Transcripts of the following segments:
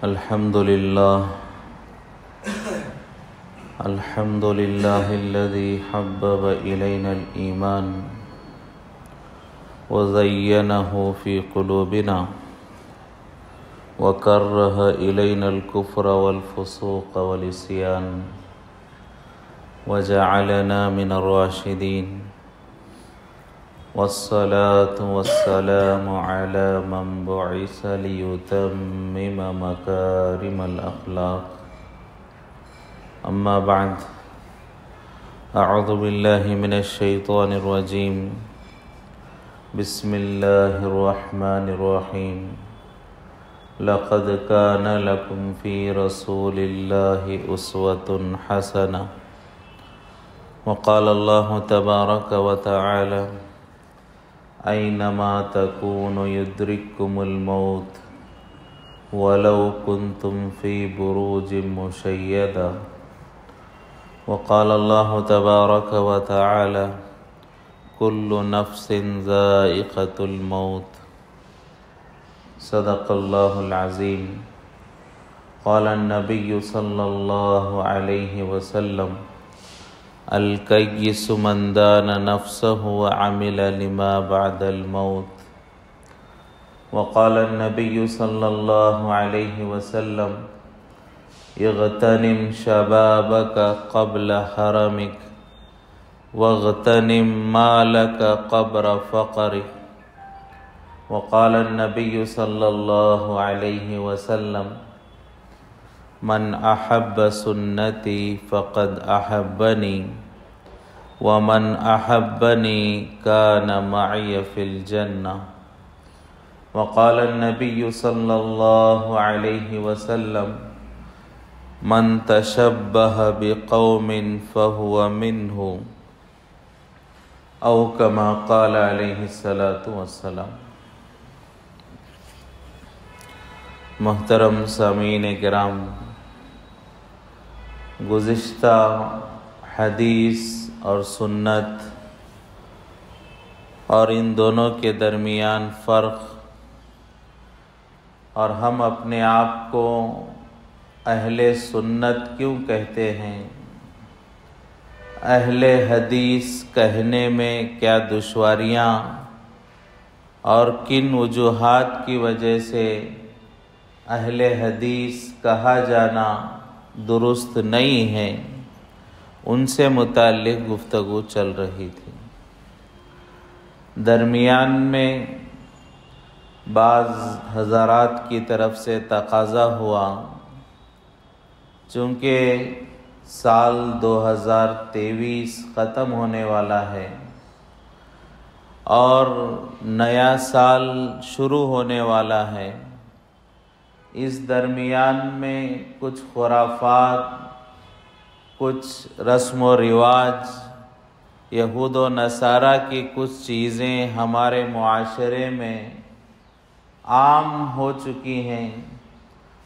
الحمد لله الذي حبب إلينا الإيمان وزينه في قلوبنا وكره إلينا الكفر والفسوق والعصيان وجعلنا من الراشدين والصلاة والسلام على من بعث ليتمم مكارم الأخلاق أما بعد أعوذ بالله من الشيطان الرجيم بسم الله الرحمن الرحيم لقد كان لكم في رسول الله أسوة حسنة وقال الله تبارك وتعالى أينما تكونوا يدرككم الموت ولو كنتم في بروج مشيدة وقال الله تبارك وتعالى كل نفس ذائقة الموت صدق الله العظيم قال النبي صلى الله عليه وسلم الكيس من دان نفسه وعمل لما بعد الموت وقال النبي صلى الله عليه وسلم اغتنم شبابك قبل حرمك واغتنم مالك قبل فقرك وقال النبي صلى الله عليه وسلم من أحب سنتي فقد أحبني ومن أحبني كان معي في الجنة وقال النبي صلى الله عليه وسلم من تشبه بقوم فهو منه أو كما قال عليه الصلاة والسلام۔ محترم سامعین کرام، گزشتہ حدیث اور سنت اور ان دونوں کے درمیان فرق، اور ہم اپنے آپ کو اہل سنت کیوں کہتے ہیں، اہل حدیث کہنے میں کیا دشواریاں اور کن وجوہات کی وجہ سے اہل حدیث کہا جانا درست نہیں ہے، ان سے متعلق گفتگو چل رہی تھی۔ درمیان میں بعض حضرات کی طرف سے تقاضا ہوا، چونکہ سال 2023 ختم ہونے والا ہے اور نیا سال شروع ہونے والا ہے، اس درمیان میں کچھ خرافات، کچھ رسم و رواج، یہود و نصارہ کی کچھ چیزیں ہمارے معاشرے میں عام ہو چکی ہیں،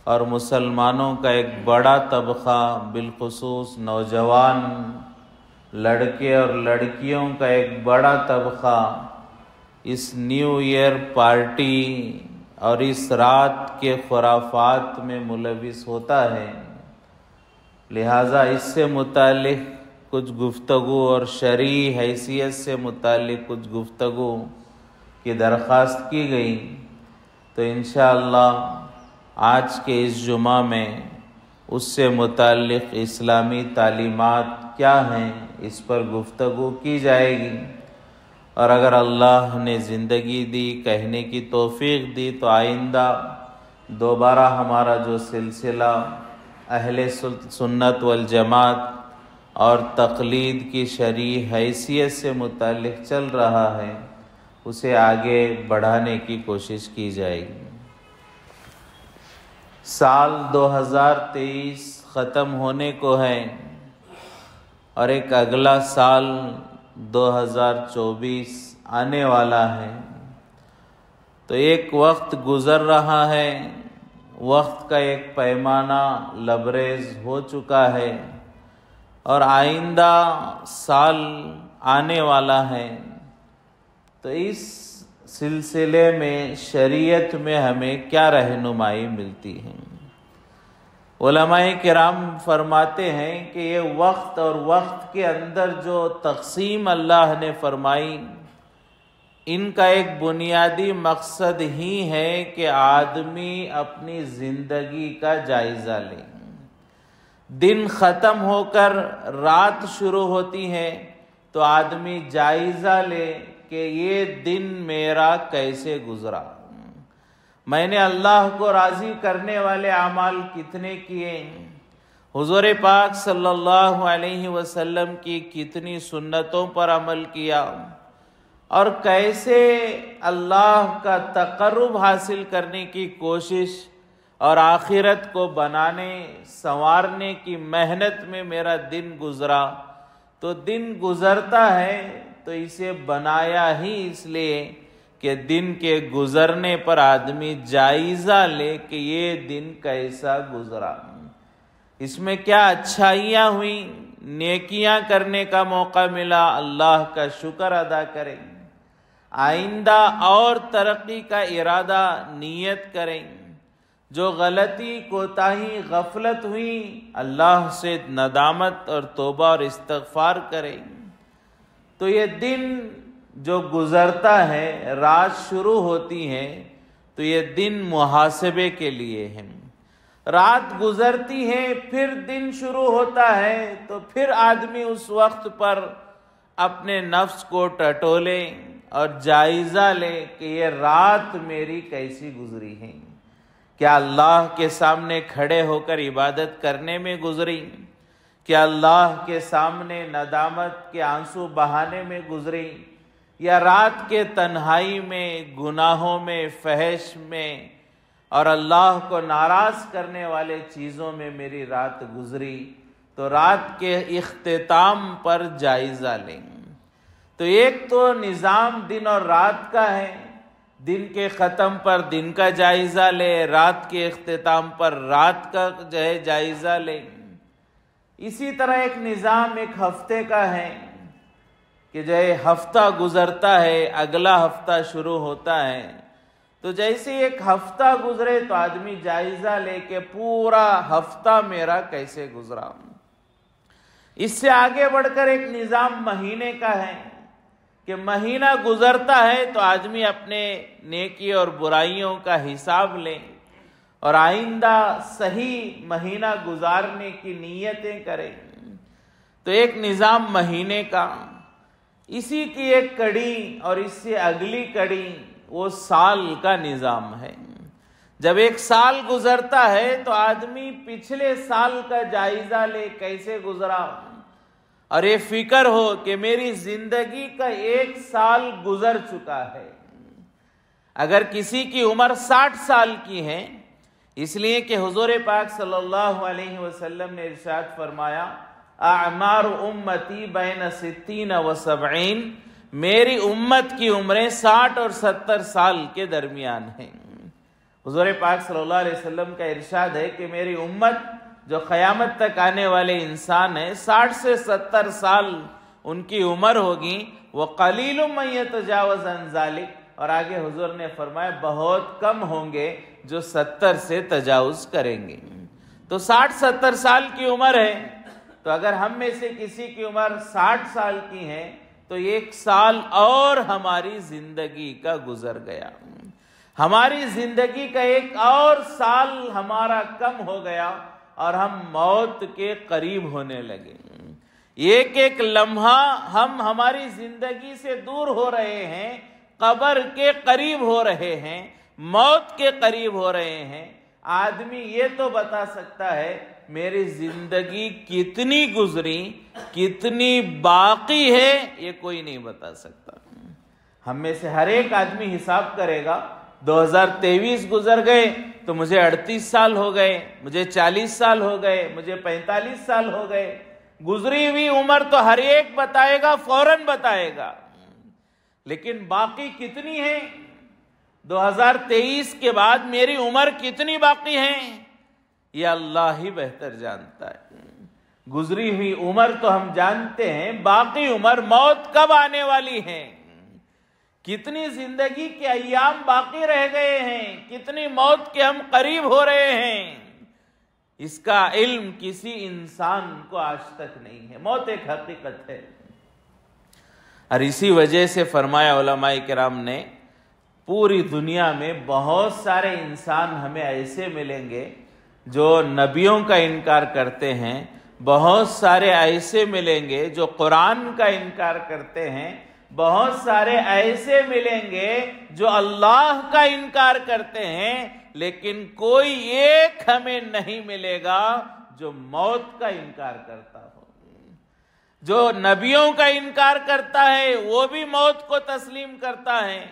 اور مسلمانوں کا ایک بڑا طبقہ، بالخصوص نوجوان لڑکے اور لڑکیوں کا ایک بڑا طبقہ اس نیو ایئر پارٹی اور اس رات کے خرافات میں ملوث ہوتا ہے۔ لہٰذا اس سے متعلق کچھ گفتگو اور شرعی حیثیت سے متعلق کچھ گفتگو کی درخواست کی گئی، تو انشاءاللہ آج کے اس جمعہ میں اس سے متعلق اسلامی تعلیمات کیا ہیں اس پر گفتگو کی جائے گی، اور اگر اللہ نے زندگی دی، کہنے کی توفیق دی، تو آئندہ دوبارہ ہمارا جو سلسلہ اہل سنت والجماعت اور تقلید کی شرعی حیثیت سے متعلق چل رہا ہے، اسے آگے بڑھانے کی کوشش کی جائے گی۔ سال 2023 ختم ہونے کو ہے اور ایک اگلا سال 2024 آنے والا ہے، تو ایک وقت گزر رہا ہے، وقت کا ایک پیمانہ لبریز ہو چکا ہے، اور آئندہ سال آنے والا ہے، تو اس سلسلے میں شریعت میں ہمیں کیا رہنمائی ملتی ہے؟ علماء کرام فرماتے ہیں کہ یہ وقت اور وقت کے اندر جو تقسیم اللہ نے فرمائی، ان کا ایک بنیادی مقصد ہی ہے کہ آدمی اپنی زندگی کا جائزہ لے۔ دن ختم ہو کر رات شروع ہوتی ہے تو آدمی جائزہ لے کہ یہ دن میرا کیسے گزرا، میں نے اللہ کو راضی کرنے والے اعمال کتنے کیے، حضور پاک صلی اللہ علیہ وسلم کی کتنی سنتوں پر عمل کیا، اور کیسے اللہ کا تقرب حاصل کرنے کی کوشش اور آخرت کو بنانے سنوارنے کی محنت میں میرا دن گزرا۔ تو دن گزرتا ہے تو اسے بنایا ہی اس لیے کہ دن کے گزرنے پر آدمی جائزہ لے کہ یہ دن کیسا گزرا، اس میں کیا اچھائیاں ہوئیں، نیکیاں کرنے کا موقع ملا، اللہ کا شکر ادا کریں، آئندہ اور ترقی کا ارادہ نیت کریں، جو غلطی کوتاہی غفلت ہوئی اللہ سے ندامت اور توبہ اور استغفار کریں۔ تو یہ دن جو گزرتا ہے، رات شروع ہوتی ہے تو یہ دن محاسبے کے لیے ہے، رات گزرتی ہے پھر دن شروع ہوتا ہے تو پھر آدمی اس وقت پر اپنے نفس کو ٹٹولے اور جائزہ لے کہ یہ رات میری کیسی گزری ہے، کیا اللہ کے سامنے کھڑے ہو کر عبادت کرنے میں گزری، کیا اللہ کے سامنے ندامت کے آنسو بہانے میں گزری، یا رات کے تنہائی میں، گناہوں میں، فحش میں اور اللہ کو ناراض کرنے والے چیزوں میں میری رات گزری۔ تو رات کے اختتام پر جائزہ لیں۔ تو ایک تو نظام دن اور رات کا ہے، دن کے ختم پر دن کا جائزہ لے، رات کے اختتام پر رات کا جائزہ لے۔ اسی طرح ایک نظام ایک ہفتے کا ہے کہ ہفتہ گزرتا ہے، اگلا ہفتہ شروع ہوتا ہے، تو جیسے ایک ہفتہ گزرے تو آدمی جائزہ لے کہ پورا ہفتہ میرا کیسے گزرا۔ اس سے آگے بڑھ کر ایک نظام مہینے کا ہے کہ مہینہ گزرتا ہے تو آدمی اپنے نیکی اور برائیوں کا حساب لے اور آئندہ صحیح مہینہ گزارنے کی نیتیں کرے۔ تو ایک نظام مہینے کا، اسی کی ایک کڑی اور اس سے اگلی کڑی وہ سال کا نظام ہے۔ جب ایک سال گزرتا ہے تو آدمی پچھلے سال کا جائزہ لے کیسے گزرا، اور یہ فکر ہو کہ میری زندگی کا ایک سال گزر چکا ہے۔ اگر کسی کی عمر 60 سال کی ہے، اس لیے کہ حضور پاک صلی اللہ علیہ وسلم نے ارشاد فرمایا اعمار امتی بین 60 و 70، میری امت کی عمریں 60 اور 70 سال کے درمیان ہیں۔ حضور پاک صلی اللہ علیہ وسلم کا ارشاد ہے کہ میری امت جو قیامت تک آنے والے انسان ہیں 60 سے 70 سال ان کی عمر ہوگی، وَقَلِيلٌ مَّن يَتَجَاوَزُ عَن ذَلِكَ، اور آگے حضور نے فرمایا بہت کم ہوں گے جو 70 سے تجاوز کریں گے۔ تو 60-70 سال کی عمر ہے، تو اگر ہم میں سے کسی کی عمر 60 سال کی ہے تو ایک سال اور ہماری زندگی کا گزر گیا، ہماری زندگی کا ایک اور سال ہمارا کم ہو گیا اور ہم موت کے قریب ہونے لگے۔ ایک ایک لمحہ ہم ہماری زندگی سے دور ہو رہے ہیں، قبر کے قریب ہو رہے ہیں، موت کے قریب ہو رہے ہیں۔ آدمی یہ تو بتا سکتا ہے میری زندگی کتنی گزری، کتنی باقی ہے، یہ کوئی نہیں بتا سکتا۔ ہم میں سے ہر ایک آدمی حساب کرے گا 2023 گزر گئے تو مجھے 38 سال ہو گئے، مجھے 40 سال ہو گئے، مجھے 45 سال ہو گئے۔ گزری ہوئی عمر تو ہر ایک بتائے گا، فوراً بتائے گا، لیکن باقی کتنی ہے؟ 2023 کے بعد میری عمر کتنی باقی ہے یہ اللہ ہی بہتر جانتا ہے۔ گزری ہوئی عمر تو ہم جانتے ہیں، باقی عمر موت کب آنے والی ہے، کتنی زندگی کے ایام باقی رہ گئے ہیں، کتنی موت کے ہم قریب ہو رہے ہیں، اس کا علم کسی انسان کو آج تک نہیں ہے۔ موت ایک حقیقت ہے، اور اسی وجہ سے فرمایا علماء کرام نے پوری دنیا میں بہت سارے انسان ہمیں ایسے ملیں گے جو نبیوں کا انکار کرتے ہیں، بہت سارے ایسے ملیں گے جو قرآن کا انکار کرتے ہیں، بہت سارے ایسے ملیں گے جو اللہ کا انکار کرتے ہیں، لیکن کوئی ایک ہمیں نہیں ملے گا جو موت کا انکار کرتا ہو۔ جو نبیوں کا انکار کرتا ہے وہ بھی موت کو تسلیم کرتا ہے،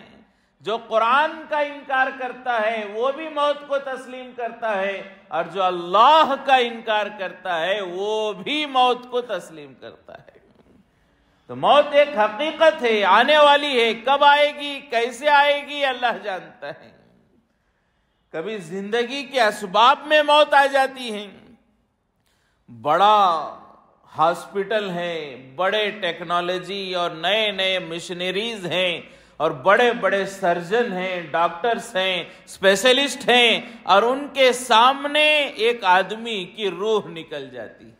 جو قرآن کا انکار کرتا ہے وہ بھی موت کو تسلیم کرتا ہے، اور جو اللہ کا انکار کرتا ہے وہ بھی موت کو تسلیم کرتا ہے۔ تو موت ایک حقیقت ہے، آنے والی ہے، کب آئے گی، کیسے آئے گی، اللہ جانتا ہے۔ کبھی زندگی کے اسباب میں موت آ جاتی ہے، بڑا ہاسپٹل ہے، بڑے ٹیکنالوجی اور نئے نئے مشنریز ہیں، اور بڑے بڑے سرجن ہیں، ڈاکٹرز ہیں، اسپیشلسٹ ہیں، اور ان کے سامنے ایک آدمی کی روح نکل جاتی ہے،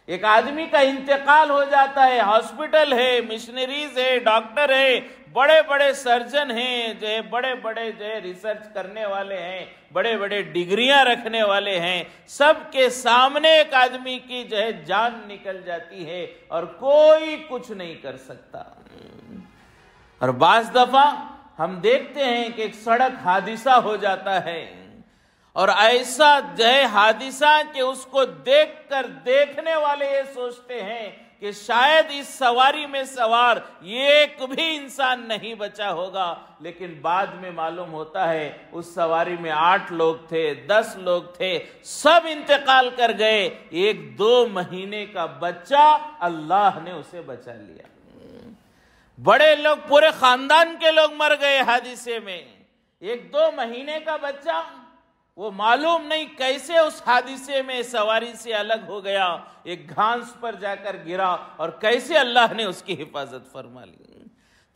ایک آدمی کا انتقال ہو جاتا ہے۔ ہاسپٹل ہے، مشنریز ہے، ڈاکٹر ہے، بڑے بڑے سرجن ہیں، جو ہے بڑے بڑے جو ہے ریسرچ کرنے والے ہیں، بڑے بڑے ڈگریاں رکھنے والے ہیں، سب کے سامنے ایک آدمی کی جو ہے جان نکل جاتی ہے اور کوئی کچھ نہیں کر سکتا۔ اور بعض دفعہ ہم دیکھتے ہیں کہ ایک سڑک حادثہ ہو جاتا ہے، اور ایسا جو ہے حادثہ کہ اس کو دیکھ کر دیکھنے والے یہ سوچتے ہیں کہ شاید اس سواری میں سوار ایک بھی انسان نہیں بچا ہوگا، لیکن بعد میں معلوم ہوتا ہے اس سواری میں 8 لوگ تھے، 10 لوگ تھے، سب انتقال کر گئے، 1-2 مہینے کا بچہ اللہ نے اسے بچا لیا۔ بڑے لوگ، پورے خاندان کے لوگ مر گئے حادثے میں، 1-2 مہینے کا بچہ وہ معلوم نہیں کیسے اس حادثے میں سواری سے الگ ہو گیا، ایک گھاس پر جا کر گرا، اور کیسے اللہ نے اس کی حفاظت فرما لی۔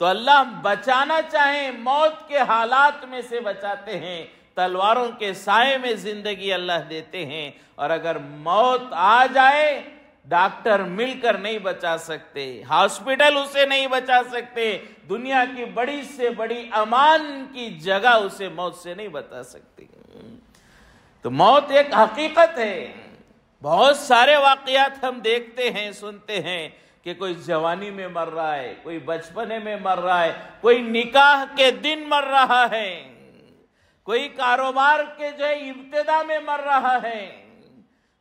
تو اللہ بچانا چاہیں موت کے حالات میں سے بچاتے ہیں، تلواروں کے سائے میں زندگی اللہ دیتے ہیں، اور اگر موت آ جائے ڈاکٹر مل کر نہیں بچا سکتے، ہاسپٹل اسے نہیں بچا سکتے، دنیا کی بڑی سے بڑی امان کی جگہ اسے موت سے نہیں بچا سکتی۔ تو موت ایک حقیقت ہے۔ بہت سارے واقعات ہم دیکھتے ہیں، سنتے ہیں کہ کوئی جوانی میں مر رہا ہے، کوئی بچپنے میں مر رہا ہے، کوئی نکاح کے دن مر رہا ہے، کوئی کاروبار کے جو ہے ابتدا میں مر رہا ہے۔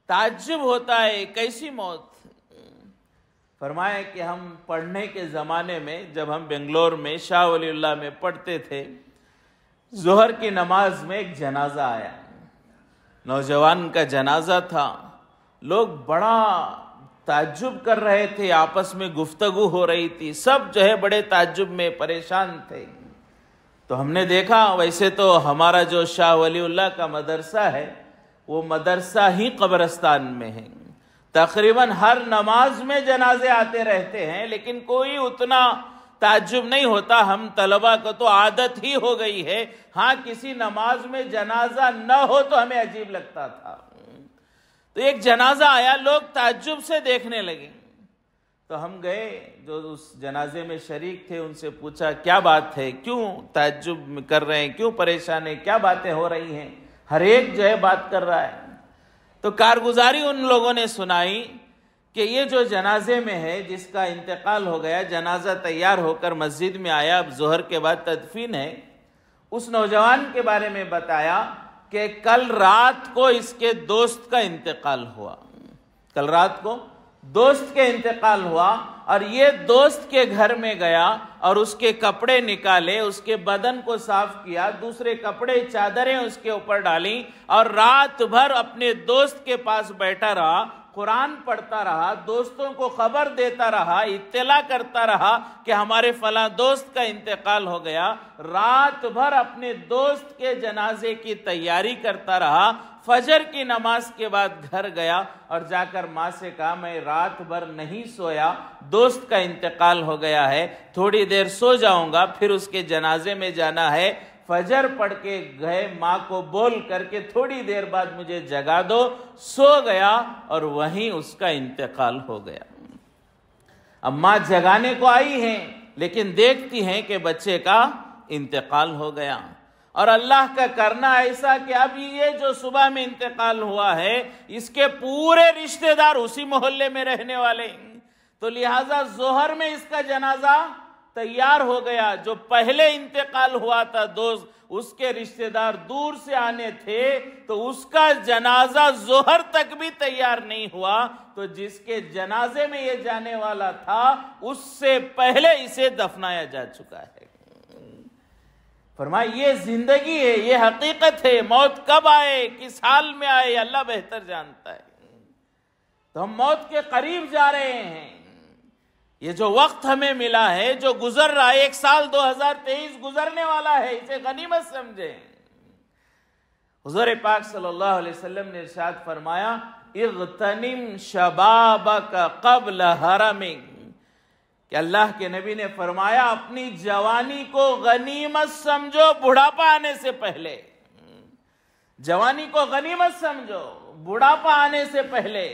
تعجب ہوتا ہے کیسی موت۔ فرمایا کہ ہم پڑھنے کے زمانے میں جب ہم بنگلور میں شاہ ولی اللہ میں پڑھتے تھے، ظہر کی نماز میں ایک جنازہ آیا، نوجوان کا جنازہ تھا، لوگ بڑا تعجب کر رہے تھے، آپس میں گفتگو ہو رہی تھی، سب جو ہے بڑے تعجب میں پریشان تھے۔ تو ہم نے دیکھا، ویسے تو ہمارا جو شاہ ولی اللہ کا مدرسہ ہے وہ مدرسہ ہی قبرستان میں ہے، تقریباً ہر نماز میں جنازے آتے رہتے ہیں، لیکن کوئی اتنا تعجب نہیں ہوتا، ہم طلبہ کو تو عادت ہی ہو گئی ہے، ہاں کسی نماز میں جنازہ نہ ہو تو ہمیں عجیب لگتا تھا۔ تو ایک جنازہ آیا، لوگ تعجب سے دیکھنے لگے، تو ہم گئے، جو اس جنازے میں شریک تھے ان سے پوچھا کیا بات ہے، کیوں تعجب کر رہے ہیں، کیوں پریشان ہیں، کیا باتیں ہو رہی ہیں؟ ہر ایک جو ہے بات کر رہا ہے۔ تو کارگزاری ان لوگوں نے سنائی کہ یہ جو جنازے میں ہے، جس کا انتقال ہو گیا، جنازہ تیار ہو کر مسجد میں آیا، اب ظہر کے بعد تدفین ہے، اس نوجوان کے بارے میں بتایا کہ کل رات کو اس کے دوست کا انتقال ہوا، کل رات کو دوست کے انتقال ہوا، اور یہ دوست کے گھر میں گیا اور اس کے کپڑے نکالے، اس کے بدن کو صاف کیا، دوسرے کپڑے چادریں اس کے اوپر ڈالیں، اور رات بھر اپنے دوست کے پاس بیٹھا رہا، قرآن پڑھتا رہا، دوستوں کو خبر دیتا رہا، اطلاع کرتا رہا کہ ہمارے فلاں دوست کا انتقال ہو گیا، رات بھر اپنے دوست کے جنازے کی تیاری کرتا رہا، فجر کی نماز کے بعد گھر گیا اور جا کر ماں سے کہا میں رات بھر نہیں سویا، دوست کا انتقال ہو گیا ہے، تھوڑی دیر سو جاؤں گا، پھر اس کے جنازے میں جانا ہے۔ فجر پڑھ کے گئے، ماں کو بول کر کے تھوڑی دیر بعد مجھے جگا دو، سو گیا اور وہیں اس کا انتقال ہو گیا۔ اب ماں جگانے کو آئی ہیں لیکن دیکھتی ہیں کہ بچے کا انتقال ہو گیا، اور اللہ کا کرنا ایسا کہ اب یہ جو صبح میں انتقال ہوا ہے اس کے پورے رشتہ دار اسی محلے میں رہنے والے ہیں، تو لہٰذا ظہر میں اس کا جنازہ تیار ہو گیا۔ جو پہلے انتقال ہوا تھا دوست، اس کے رشتہ دار دور سے آنے تھے تو اس کا جنازہ ظہر تک بھی تیار نہیں ہوا، تو جس کے جنازے میں یہ جانے والا تھا اس سے پہلے اسے دفنایا جا چکا ہے۔ فرمایا یہ زندگی ہے، یہ حقیقت ہے، موت کب آئے، کس حال میں آئے اللہ بہتر جانتا ہے۔ تو ہم موت کے قریب جا رہے ہیں۔ یہ جو وقت ہمیں ملا ہے، جو گزر رہا ہے، 1 سال 2023 گزرنے والا ہے، اسے غنیمت سمجھیں۔ حضور پاک صلی اللہ علیہ وسلم نے ارشاد فرمایا اغتنم شبابک قبل حرمک، کہ اللہ کے نبی نے فرمایا اپنی جوانی کو غنیمت سمجھو بڑھاپا آنے سے پہلے، جوانی کو غنیمت سمجھو بڑھاپا آنے سے پہلے۔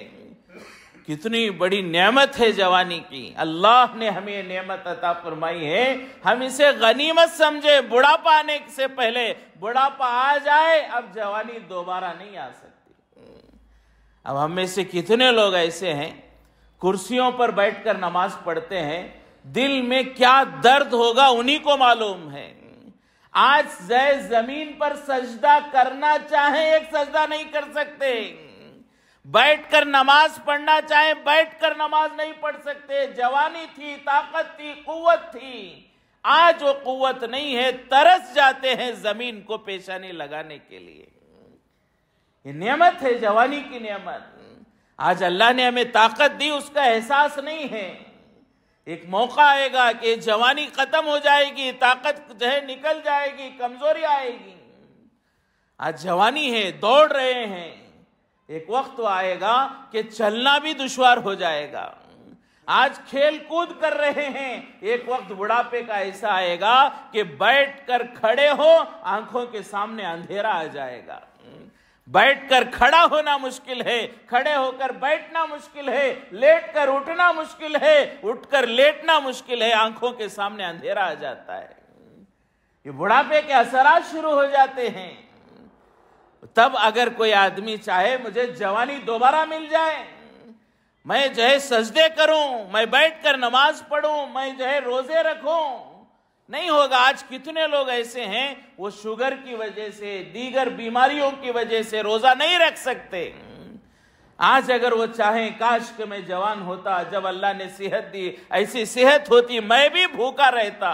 کتنی بڑی نعمت ہے جوانی کی، اللہ نے ہمیں نعمت عطا فرمائی ہے، ہم اسے غنیمت سمجھے۔ بڑھاپا آنے سے پہلے، بڑھاپا آ جائے اب جوانی دوبارہ نہیں آ سکتی۔ اب ہم میں سے کتنے لوگ ایسے ہیں کرسیوں پر بیٹھ کر نماز پڑھتے ہیں، دل میں کیا درد ہوگا انہی کو معلوم ہے۔ آج زمین پر سجدہ کرنا چاہیں ایک سجدہ نہیں کر سکتے، بیٹھ کر نماز پڑھنا چاہیں بیٹھ کر نماز نہیں پڑھ سکتے۔ جوانی تھی، طاقت تھی، قوت تھی، آج وہ قوت نہیں ہے، ترس جاتے ہیں زمین کو پیشانی لگانے کے لیے۔ یہ نعمت ہے، جوانی کی نعمت۔ آج اللہ نے ہمیں طاقت دی، اس کا احساس نہیں ہے۔ ایک موقع آئے گا کہ جوانی ختم ہو جائے گی، طاقت جو ہے نکل جائے گی، کمزوری آئے گی۔ آج جوانی ہے، دوڑ رہے ہیں، ایک وقت آئے گا کہ چلنا بھی دشوار ہو جائے گا۔ آج کھیل کود کر رہے ہیں، ایک وقت بڑھاپے کا ایسا آئے گا کہ بیٹھ کر کھڑے ہو آنکھوں کے سامنے اندھیرا آ جائے گا۔ بیٹھ کر کھڑا ہونا مشکل ہے، کھڑے ہو کر بیٹھنا مشکل ہے، لیٹ کر اٹھنا مشکل ہے، اٹھ کر لیٹنا مشکل ہے، آنکھوں کے سامنے اندھیرا آ جاتا ہے۔ یہ بڑھاپے کے اثرات شروع ہو جاتے ہیں۔ تب اگر کوئی آدمی چاہے مجھے جوانی دوبارہ مل جائے، میں جو ہے سجدے کروں، میں بیٹھ کر نماز پڑھوں، میں جو ہے روزے رکھوں، نہیں ہوگا۔ آج کتنے لوگ ایسے ہیں وہ شوگر کی وجہ سے، دیگر بیماریوں کی وجہ سے روزہ نہیں رکھ سکتے۔ آج اگر وہ چاہیں کاش کہ میں جوان ہوتا، جب اللہ نے صحت دی، ایسی صحت ہوتی میں بھی بھوکا رہتا،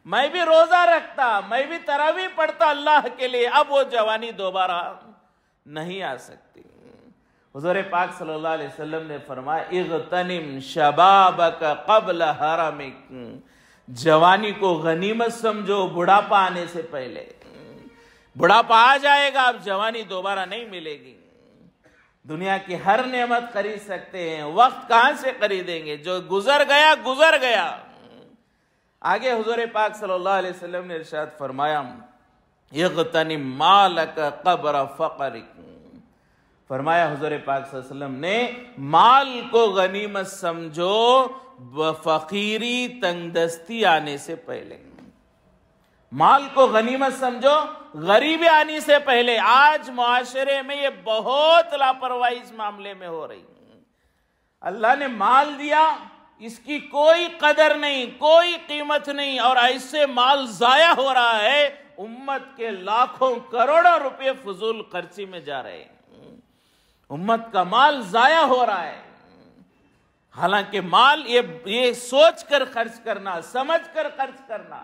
میں بھی روزہ رکھتا، میں بھی تراویح پڑھتا اللہ کے لیے۔ اب وہ جوانی دوبارہ نہیں آ سکتی۔ حضور پاک صلی اللہ علیہ وسلم نے فرمایا اغتنم شبابک قبل حرمک، جوانی کو غنیمت سمجھو بڑھاپا آنے سے پہلے۔ بڑھاپا آ جائے گا، اب جوانی دوبارہ نہیں ملے گی۔ دنیا کی ہر نعمت خرید سکتے ہیں، وقت کہاں سے خریدیں گے؟ جو گزر گیا گزر گیا۔ آگے حضور پاک صلی اللہ علیہ وسلم نے ارشاد فرمایا اغتنم مالک قبر فقرک، فرمایا حضور پاک صلی اللہ علیہ وسلم نے مال کو غنیمت سمجھو فقیری تنگ دستی آنے سے پہلے۔ مال کو غنیمت سمجھو غریبی آنے سے پہلے۔ آج معاشرے میں یہ بہت لاپرواہی اس معاملے میں ہو رہی۔ اللہ نے مال دیا، اس کی کوئی قدر نہیں، کوئی قیمت نہیں، اور ایسے مال ضائع ہو رہا ہے، امت کے لاکھوں کروڑوں روپے فضول خرچی میں جا رہے ہیں۔ امت کا مال ضائع ہو رہا ہے۔ حالانکہ مال یہ سوچ کر خرچ کرنا، سمجھ کر خرچ کرنا،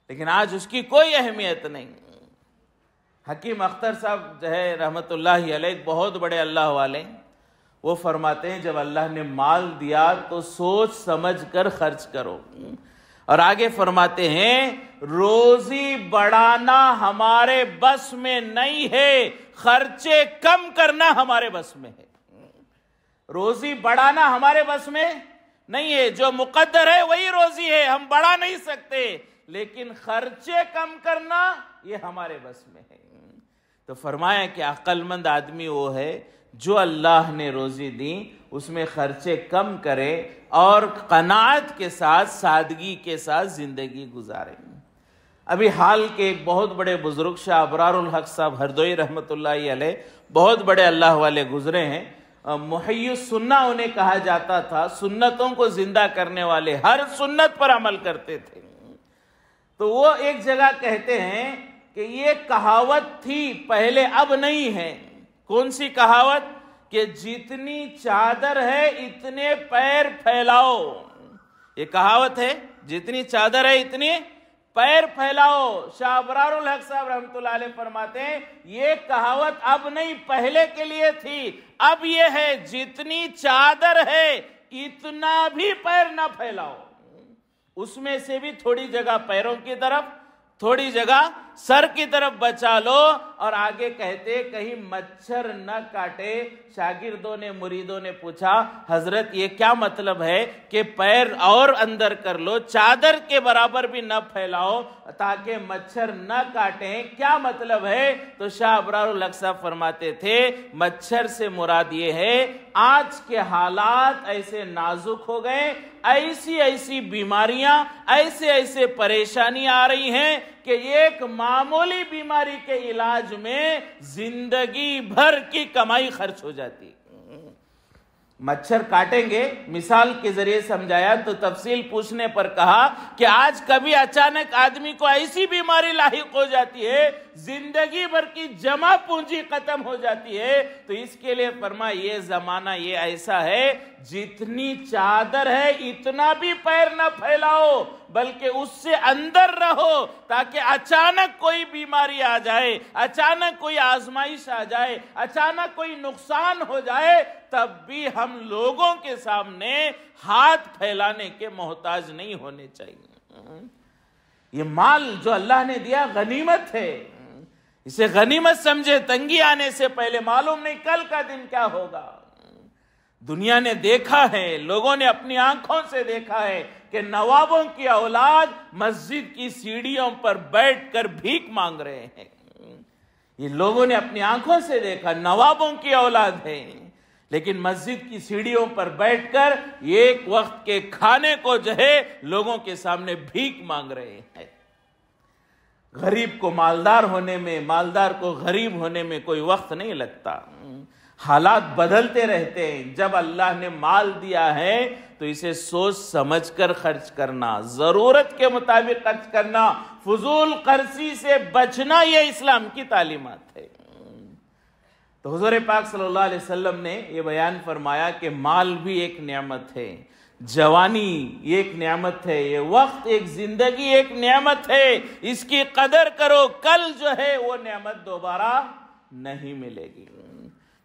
لیکن آج اس کی کوئی اہمیت نہیں۔ حکیم اختر صاحب جو ہے رحمت اللہ علیہ، بہت بڑے اللہ والے، وہ فرماتے ہیں جب اللہ نے مال دیا تو سوچ سمجھ کر خرچ کرو، اور آگے فرماتے ہیں روزی بڑھانا ہمارے بس میں نہیں ہے، خرچے کم کرنا ہمارے بس میں ہے۔ روزی بڑھانا ہمارے بس میں نہیں ہے، جو مقدر ہے وہی روزی ہے، ہم بڑھا نہیں سکتے، لیکن خرچے کم کرنا یہ ہمارے بس میں ہے۔ تو فرمایا کہ عقل مند آدمی وہ ہے جو اللہ نے روزی دی اس میں خرچے کم کرے اور قناعت کے ساتھ، سادگی کے ساتھ زندگی گزارے۔ ابھی حال کے ایک بہت بڑے بزرگ شاہ ابرار الحق صاحب ہردوئی رحمۃ اللہ علیہ، بہت بڑے اللہ والے گزرے ہیں، محی السنہ انہیں کہا جاتا تھا، سنتوں کو زندہ کرنے والے، ہر سنت پر عمل کرتے تھے۔ تو وہ ایک جگہ کہتے ہیں کہ یہ کہاوت تھی پہلے، اب نہیں ہے۔ کون سی کہاوت؟ کہ جتنی چادر ہے اتنے پیر پھیلاؤ۔ یہ کہاوت ہے، جتنی چادر ہے اتنی پیر پھیلاؤ۔ شاہ ابرار الحق صاحب رحمۃ اللہ علیہ فرماتے ہیں یہ کہاوت اب نہیں، پہلے کے لیے تھی، اب یہ ہے جتنی چادر ہے اتنا بھی پیر نہ پھیلاؤ، اس میں سے بھی تھوڑی جگہ پیروں کی طرف، تھوڑی جگہ سر کی طرف بچا لو۔ اور آگے کہتے کہیں مچھر نہ کاٹے۔ شاگردوں نے، مریدوں نے پوچھا حضرت یہ کیا مطلب ہے کہ پیر اور اندر کر لو، چادر کے برابر بھی نہ پھیلاؤ تاکہ مچھر نہ کاٹیں، کیا مطلب ہے؟ تو شاہ ابرار الحق صاحب فرماتے تھے مچھر سے مراد یہ ہے آج کے حالات ایسے نازک ہو گئے، ایسی بیماریاں، ایسے پریشانیاں آ رہی ہیں کہ ایک معمولی بیماری کے علاج میں زندگی بھر کی کمائی خرچ ہو جاتی۔ مچھر کاٹیں گے، مثال کے ذریعے سمجھایا تو تفصیل پوچھنے پر کہا کہ آج کبھی اچانک آدمی کو ایسی بیماری لاحق ہو جاتی ہے، زندگی بھر کی جمع پونجی ختم ہو جاتی ہے، تو اس کے لیے فرمایا یہ زمانہ یہ ایسا ہے جتنی چادر ہے اتنا بھی پیر نہ پھیلاؤ، بلکہ اس سے اندر رہو تاکہ اچانک کوئی بیماری آ جائے، اچانک کوئی آزمائش آ جائے، اچانک کوئی نقصان ہو جائے، تب بھی ہم لوگوں کے سامنے ہاتھ پھیلانے کے محتاج نہیں ہونے چاہیے۔ یہ مال جو اللہ نے دیا غنیمت ہے، اسے غنیمت سمجھے، تنگی آنے سے پہلے، معلوم نہیں کل کا دن کیا ہوگا۔ دنیا نے دیکھا ہے، لوگوں نے اپنی آنکھوں سے دیکھا ہے کہ نوابوں کی اولاد مسجد کی سیڑھیوں پر بیٹھ کر بھیک مانگ رہے ہیں۔ یہ لوگوں نے اپنی آنکھوں سے دیکھا، نوابوں کی اولاد ہے، لیکن مسجد کی سیڑھیوں پر بیٹھ کر ایک وقت کے کھانے کو جو ہے لوگوں کے سامنے بھیک مانگ رہے ہیں۔ غریب کو مالدار ہونے میں، مالدار کو غریب ہونے میں کوئی وقت نہیں لگتا، حالات بدلتے رہتے ہیں۔ جب اللہ نے مال دیا ہے تو اسے سوچ سمجھ کر خرچ کرنا، ضرورت کے مطابق خرچ کرنا، فضول خرچی سے بچنا، یہ اسلام کی تعلیمات ہے۔ تو حضور پاک صلی اللہ علیہ وسلم نے یہ بیان فرمایا کہ مال بھی ایک نعمت ہے، جوانی ایک نعمت ہے، یہ وقت، ایک زندگی ایک نعمت ہے، اس کی قدر کرو، کل جو ہے وہ نعمت دوبارہ نہیں ملے گی۔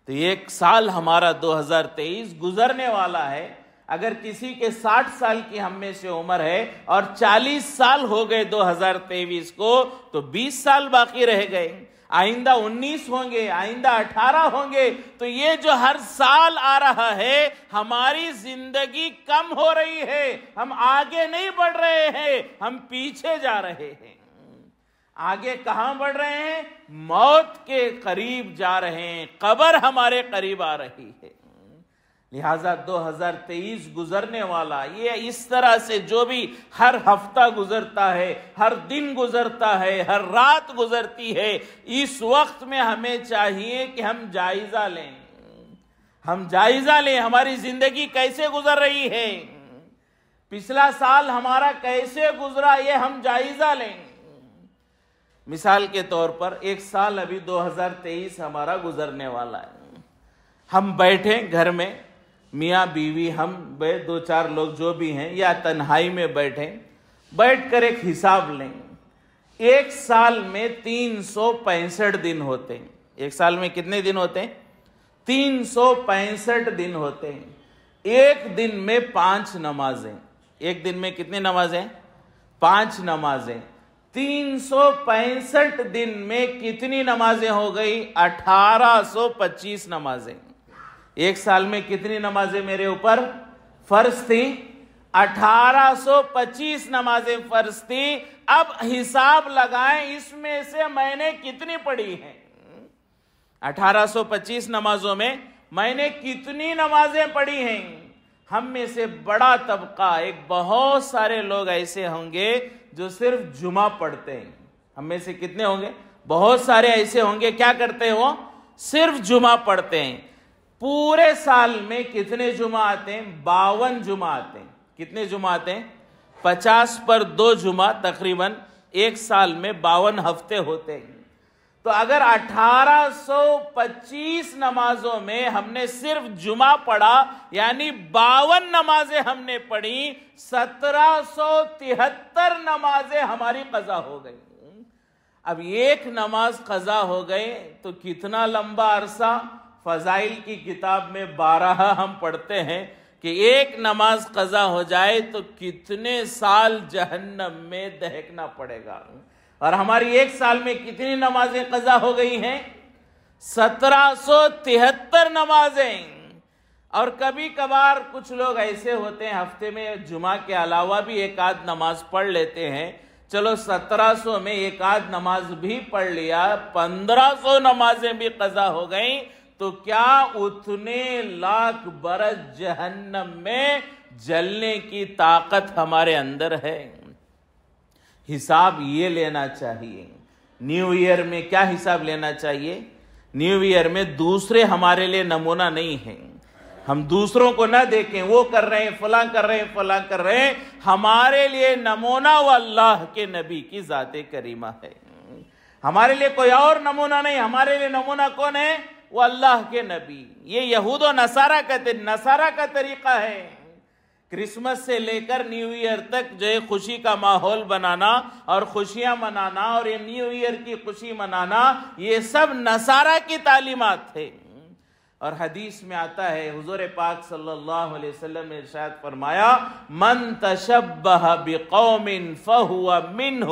تو ایک سال ہمارا 2023 گزرنے والا ہے۔ اگر کسی کے 60 سال کی ہم میں سے عمر ہے اور 40 سال ہو گئے 2023 کو، تو 20 سال باقی رہ گئے، آئندہ 19 ہوں گے، آئندہ 18 ہوں گے۔ تو یہ جو ہر سال آ رہا ہے ہماری زندگی کم ہو رہی ہے، ہم آگے نہیں بڑھ رہے ہیں، ہم پیچھے جا رہے ہیں۔ آگے کہاں بڑھ رہے ہیں؟ موت کے قریب جا رہے ہیں، قبر ہمارے قریب آ رہی ہے۔ لہٰذا 2023 گزرنے والا، یہ اس طرح سے جو بھی ہر ہفتہ گزرتا ہے، ہر دن گزرتا ہے، ہر رات گزرتی ہے، اس وقت میں ہمیں چاہیے کہ ہم جائزہ لیں، ہم جائزہ لیں ہماری زندگی کیسے گزر رہی ہے، پچھلا سال ہمارا کیسے گزرا، یہ ہم جائزہ لیں۔ مثال کے طور پر ایک سال ابھی 2023 ہمارا گزرنے والا ہے، ہم بیٹھیں گھر میں، میاں بیوی، ہم دو چار لوگ جو بھی ہیں، یا تنہائی میں بیٹھیں، بیٹھ کر ایک حساب لیں۔ ایک سال میں 365 دن ہوتے ہیں۔ ایک سال میں کتنے دن ہوتے ہیں؟ 365 دن ہوتے ہیں۔ ایک دن میں 5 نمازیں۔ ایک دن میں کتنی نمازیں؟ 5 نمازیں۔ 365 دن میں کتنی نمازیں ہو گئی؟ 1825 نمازیں۔ ایک سال میں کتنی نمازیں میرے اوپر فرض تھی؟ 1825 نمازیں فرض تھی. اب حساب لگائیں اس میں سے میں نے کتنی پڑھی ہیں. 1825 نمازوں میں میں نے کتنی نمازیں پڑھی ہیں. ہم میں سے بڑا طبقہ ایک بہت سارے لوگ ایسے ہوں گے جو صرف جمعہ پڑھتے ہیں. ہم میں سے کتنے ہوں گے؟ بہت سارے ایسے ہوں گے کیا کرتے ہیں؟ وہ صرف جمعہ پڑھتے ہیں. پورے سال میں کتنے جمعہ آتے ہیں؟ 52 جمعہ آتے ہیں. کتنے جمعہ آتے ہیں؟ 50 پر 2 جمعہ، تقریباً ایک سال میں 52 ہفتے ہوتے ہیں. تو اگر 1825 نمازوں میں ہم نے صرف جمعہ پڑھا یعنی 52 نمازیں ہم نے پڑھی، 1773 نمازیں ہماری قضا ہو گئی. اب ایک نماز قضا ہو گئی تو کتنا لمبا عرصہ. فضائل کی کتاب میں 12 ہم پڑھتے ہیں کہ ایک نماز قضا ہو جائے تو کتنے سال جہنم میں دہکنا پڑے گا. اور ہماری ایک سال میں کتنی نمازیں قضا ہو گئی ہیں؟ 1773 نمازیں. اور کبھی کبھار کچھ لوگ ایسے ہوتے ہیں ہفتے میں جمعہ کے علاوہ بھی ایک آدھ نماز پڑھ لیتے ہیں. چلو 1700 میں ایک آدھ نماز بھی پڑھ لیا، 1500 نمازیں بھی قضا ہو گئیں، تو کیا اتنے لاکھ برس جہنم میں جلنے کی طاقت ہمارے اندر ہے؟ حساب یہ لینا چاہیے. نیو ایئر میں کیا حساب لینا چاہیے؟ نیو ایئر میں دوسرے ہمارے لیے نمونہ نہیں ہیں. ہم دوسروں کو نہ دیکھیں وہ کر رہے ہیں، فلاں کر رہے ہیں، فلاں کر رہے ہیں. ہمارے لیے نمونہ وہ اللہ کے نبی کی ذات کریمہ ہے. ہمارے لیے کوئی اور نمونہ نہیں. ہمارے لیے نمونہ کون ہے؟ وہ اللہ کے نبی. یہ یہود و نصارہ کا طریقہ ہے. کرسمس سے لے کر نیو ایئر تک جو ہے خوشی کا ماحول بنانا اور خوشیاں منانا اور یہ نیو ایئر کی خوشی منانا، یہ سب نصارہ کی تعلیمات تھے. اور حدیث میں آتا ہے حضور پاک صلی اللہ علیہ وسلم نے ارشاد فرمایا، من تشبہ بقوم فہو منہ.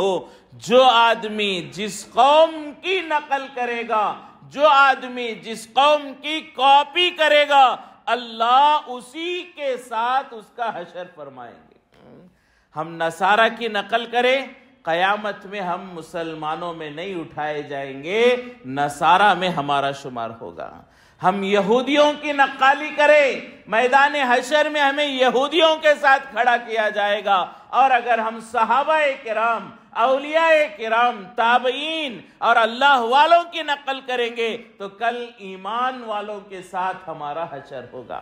جو آدمی جس قوم کی نقل کرے گا، جو آدمی جس قوم کی کاپی کرے گا، اللہ اسی کے ساتھ اس کا حشر فرمائیں گے. ہم نصارہ کی نقل کریں، قیامت میں ہم مسلمانوں میں نہیں اٹھائے جائیں گے، نصارہ میں ہمارا شمار ہوگا. ہم یہودیوں کی نقالی کریں، میدان حشر میں ہمیں یہودیوں کے ساتھ کھڑا کیا جائے گا. اور اگر ہم صحابہ کرام، اولیاء کرام، تابعین اور اللہ والوں کی نقل کریں گے تو کل ایمان والوں کے ساتھ ہمارا حشر ہوگا.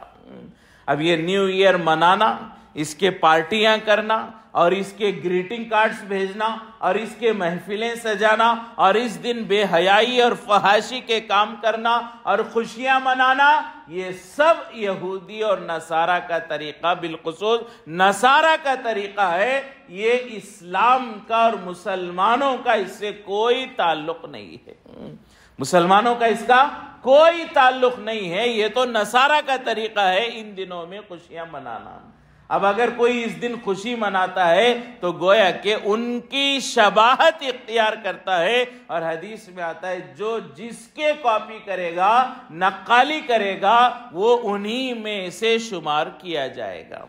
اب یہ نیو ایئر منانا، اس کے پارٹیاں کرنا اور اس کے گریٹنگ کارڈز بھیجنا اور اس کے محفلیں سجانا اور اس دن بے حیائی اور فحاشی کے کام کرنا اور خوشیاں منانا، یہ سب یہودی اور نصارہ کا طریقہ، بالخصوص نصارہ کا طریقہ ہے. یہ اسلام کا اور مسلمانوں کا اس سے کوئی تعلق نہیں ہے. مسلمانوں کا اس کا کوئی تعلق نہیں ہے. یہ تو نصارہ کا طریقہ ہے ان دنوں میں خوشیاں منانا. اب اگر کوئی اس دن خوشی مناتا ہے تو گویا کہ ان کی شباہت اختیار کرتا ہے. اور حدیث میں آتا ہے جو جس کے کاپی کرے گا، نقالی کرے گا، وہ انہی میں سے شمار کیا جائے گا.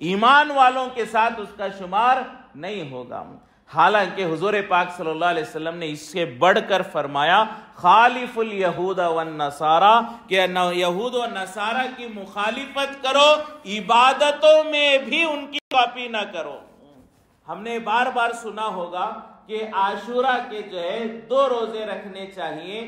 ایمان والوں کے ساتھ اس کا شمار نہیں ہوگا. حالانکہ حضور پاک صلی اللہ علیہ وسلم نے اس سے بڑھ کر فرمایا، خالف الیہود والنصارہ، کہ یہود و نصارہ کی مخالفت کرو، عبادتوں میں بھی ان کی کاپی نہ کرو. ہم نے بار بار سنا ہوگا کہ عاشورہ کے جو ہے 2 روزے رکھنے چاہیے.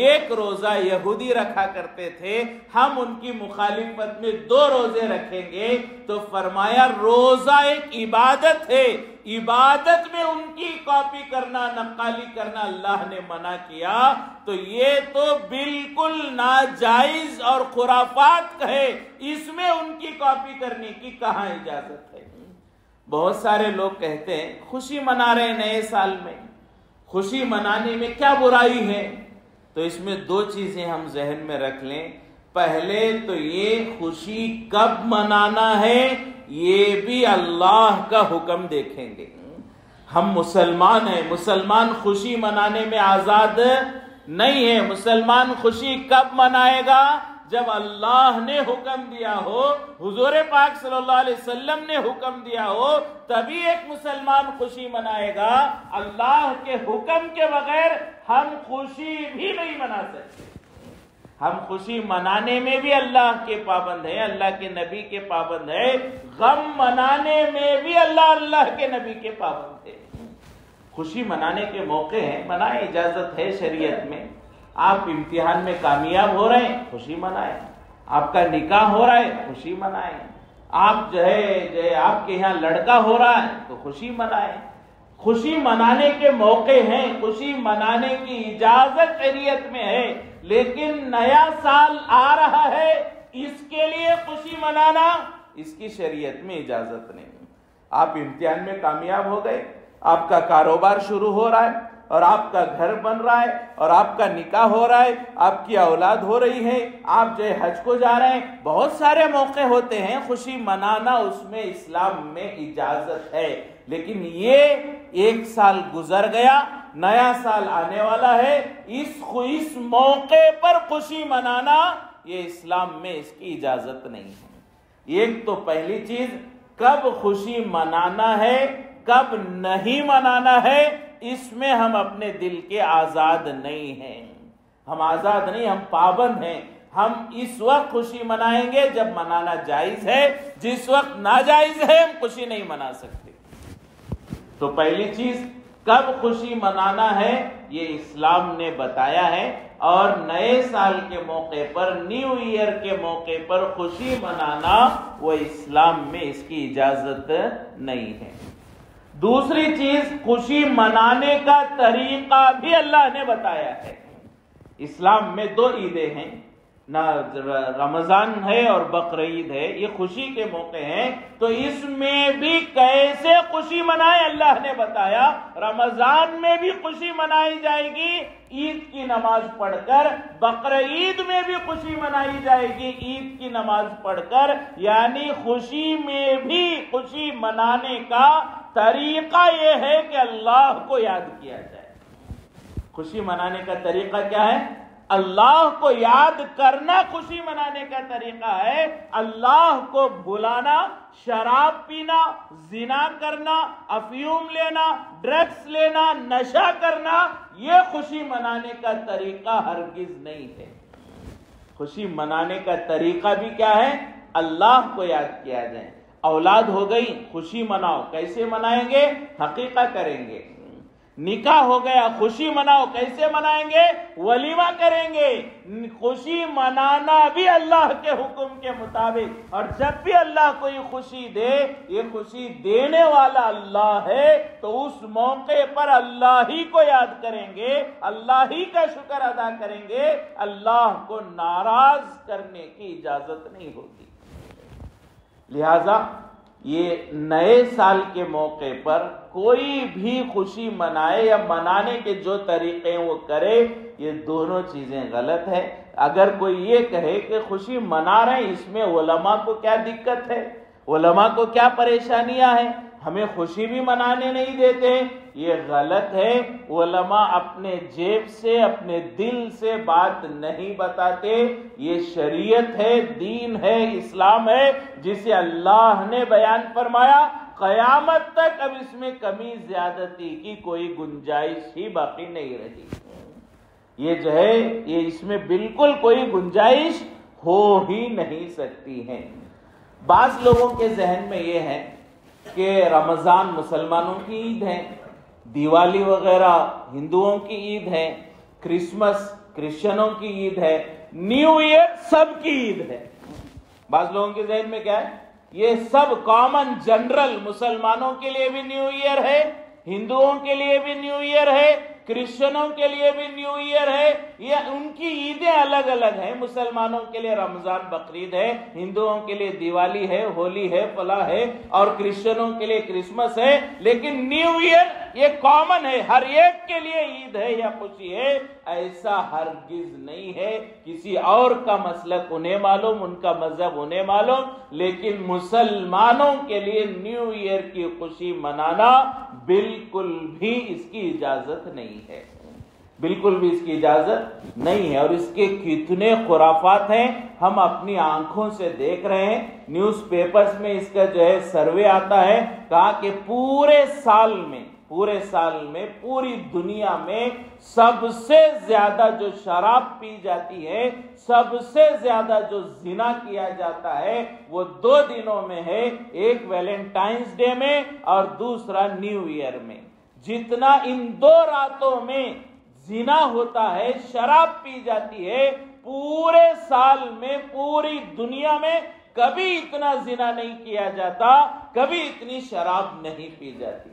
ایک روزہ یہودی رکھا کرتے تھے، ہم ان کی مخالفت میں 2 روزے رکھیں گے. تو فرمایا روزہ ایک عبادت ہے، عبادت میں ان کی کاپی کرنا، نقالی کرنا اللہ نے منع کیا. تو یہ تو بالکل ناجائز اور خرافات ہے. اس میں ان کی کاپی کرنے کی کہاں اجازت ہے؟ بہت سارے لوگ کہتے ہیں خوشی منا رہے ہیں نئے سال میں، خوشی منانے میں کیا برائی ہے؟ تو اس میں 2 چیزیں ہم ذہن میں رکھ لیں. پہلے تو یہ خوشی کب منانا ہے یہ بھی اللہ کا حکم دیکھیں گے. ہم مسلمان ہیں، مسلمان خوشی منانے میں آزاد نہیں ہے. مسلمان خوشی کب منائے گا؟ جب اللہ نے حکم دیا ہو، حضور پاک صلی اللہ علیہ وسلم نے حکم دیا ہو، تبھی ایک مسلمان خوشی منائے گا۔ اللہ کے حکم کے بغیر ہم خوشی بھی نہیں منا سکتے۔ ہم خوشی منانے میں بھی اللہ کے پابند ہیں، اللہ کے نبی کے پابند ہیں، غم منانے میں بھی اللہ کے نبی کے پابند ہیں۔ خوشی منانے کے موقع ہیں، منائیں، اجازت ہے شریعت میں۔ آپ امتحان میں کامیاب ہو رہے ہیں، خوشی منائیں۔ آپ کا نکاح ہو رہا ہے، خوشی منائیں۔ آپ آپ کے یہاں لڑکا ہو رہا ہے تو خوشی منائیں۔ خوشی منانے کے موقع ہیں، خوشی منانے کی اجازت شریعت میں ہے، لیکن نیا سال آ رہا ہے، اس کے لیے خوشی منانا اس کی شریعت میں اجازت نہیں۔ آپ امتحان میں کامیاب ہو گئے، آپ کا کاروبار شروع ہو رہا ہے، اور آپ کا گھر بن رہا ہے، اور آپ کا نکاح ہو رہا ہے، آپ کی اولاد ہو رہی ہے، آپ حج کو جا رہے ہیں، بہت سارے موقع ہوتے ہیں خوشی منانا، اس میں اسلام میں اجازت ہے۔ لیکن یہ ایک سال گزر گیا، نیا سال آنے والا ہے، اس موقع پر خوشی منانا یہ اسلام میں اس کی اجازت نہیں ہے۔ ایک تو پہلی چیز، کب خوشی منانا ہے کب نہیں منانا ہے، اس میں ہم اپنے دل کے آزاد نہیں ہیں۔ ہم آزاد نہیں، ہم پابند ہیں۔ ہم اس وقت خوشی منائیں گے جب منانا جائز ہے، جس وقت ناجائز ہے ہم خوشی نہیں منا سکتے۔ تو پہلی چیز، کب خوشی منانا ہے یہ اسلام نے بتایا ہے، اور نئے سال کے موقع پر، نیو ایئر کے موقع پر خوشی منانا وہ اسلام میں اس کی اجازت نہیں ہے۔ دوسری چیز، خوشی منانے کا طریقہ بھی اللہ نے بتایا ہے۔ اسلام میں 2 عیدیں ہیں، رمضان ہے اور بقرعید ہے، یہ خوشی کے موقع ہیں، تو اس میں بھی کیسے خوشی منائے اللہ نے بتایا۔ رمضان میں بھی خوشی منائی جائے گی عید کی نماز پڑھ کر، بقرعید میں بھی خوشی منائی جائے گی عید کی نماز پڑھ کر، یعنی خوشی میں بھی خوشی منانے کا طریقہ یہ ہے کہ اللہ کو یاد کیا جائے۔ خوشی منانے کا طریقہ کیا ہے؟ اللہ کو یاد کرنا خوشی منانے کا طریقہ ہے۔ اللہ کو بھلانا، شراب پینا، زنا کرنا، افیون لینا، ڈرگس لینا، نشہ کرنا، یہ خوشی منانے کا طریقہ ہرگز نہیں ہے۔ خوشی منانے کا طریقہ بھی کیا ہے؟ اللہ کو یاد کیا جائے۔ اولاد ہو گئی، خوشی مناؤ، کیسے منائیں گے؟ حقیقہ کریں گے۔ نکاح ہو گیا، خوشی مناؤ، کیسے منائیں گے؟ ولیمہ کریں گے۔ خوشی منانا بھی اللہ کے حکم کے مطابق، اور جب بھی اللہ کوئی خوشی دے، یہ خوشی دینے والا اللہ ہے، تو اس موقع پر اللہ ہی کو یاد کریں گے، اللہ ہی کا شکر ادا کریں گے، اللہ کو ناراض کرنے کی اجازت نہیں ہوتی۔ لہذا یہ نئے سال کے موقع پر کوئی بھی خوشی منائے یا منانے کے جو طریقے وہ کرے، یہ دونوں چیزیں غلط ہے۔ اگر کوئی یہ کہے کہ خوشی منا رہے ہیں، اس میں علماء کو کیا دقت ہے، علماء کو کیا پریشانیاں ہیں، ہمیں خوشی بھی منانے نہیں دیتے، یہ غلط ہے۔ علماء اپنے جیب سے، اپنے دل سے بات نہیں بتاتے، یہ شریعت ہے، دین ہے، اسلام ہے، جسے اللہ نے بیان فرمایا۔ قیامت تک اب اس میں کمی زیادتی کی کوئی گنجائش ہی باقی نہیں رہی۔ یہ اس میں بالکل کوئی گنجائش ہو ہی نہیں سکتی ہے۔ بعض لوگوں کے ذہن میں یہ ہے کہ رمضان مسلمانوں کی عید ہے، دیوالی وغیرہ ہندوؤں کی عید ہے، کرسمس کرسچنوں کی عید ہے، نیو ایئر سب کی عید ہے۔ بعض لوگوں کے ذہن میں کیا ہے؟ یہ سب کامن جنرل، مسلمانوں کے لیے بھی نیو ایئر ہے، ہندوؤں کے لیے بھی نیو ایئر ہے، کرسچنوں کے لیے بھی نیو ایئر ہے، یہ ان کی عیدیں الگ الگ ہیں۔ مسلمانوں کے لیے رمضان بقرعید ہے، ہندوؤں کے لیے دیوالی ہے، ہولی ہے، فلاح ہے، اور کرسچنوں کے لیے کرسمس ہے، لیکن نیو ایئر یہ کامن ہے، ہر ایک کے لیے عید ہے یا خوشی ہے۔ ایسا ہرگز نہیں ہے۔ کسی اور کا مسلک انہیں معلوم، ان کا مذہب انہیں معلوم، لیکن مسلمانوں کے لیے نیو ایئر کی خوشی منانا بالکل بھی اس کی اجازت نہیں ہے۔ بالکل بھی اس کی اجازت نہیں ہے، اور اس کے کتنے خرافات ہیں ہم اپنی آنکھوں سے دیکھ رہے ہیں۔ نیوز پیپرز میں اس کا جو ہے سروے آتا ہے، کہا کہ پورے سال میں پوری دنیا میں سب سے زیادہ جو شراب پی جاتی ہے، سب سے زیادہ جو زنا کیا جاتا ہے، وہ 2 دنوں میں ہے، ایک ویلنٹائنز ڈے میں اور دوسرا نیو ایئر میں۔ جتنا ان 2 راتوں میں زنا ہوتا ہے، شراب پی جاتی ہے، پورے سال میں پوری دنیا میں کبھی اتنا زنا نہیں کیا جاتا، کبھی اتنی شراب نہیں پی جاتی۔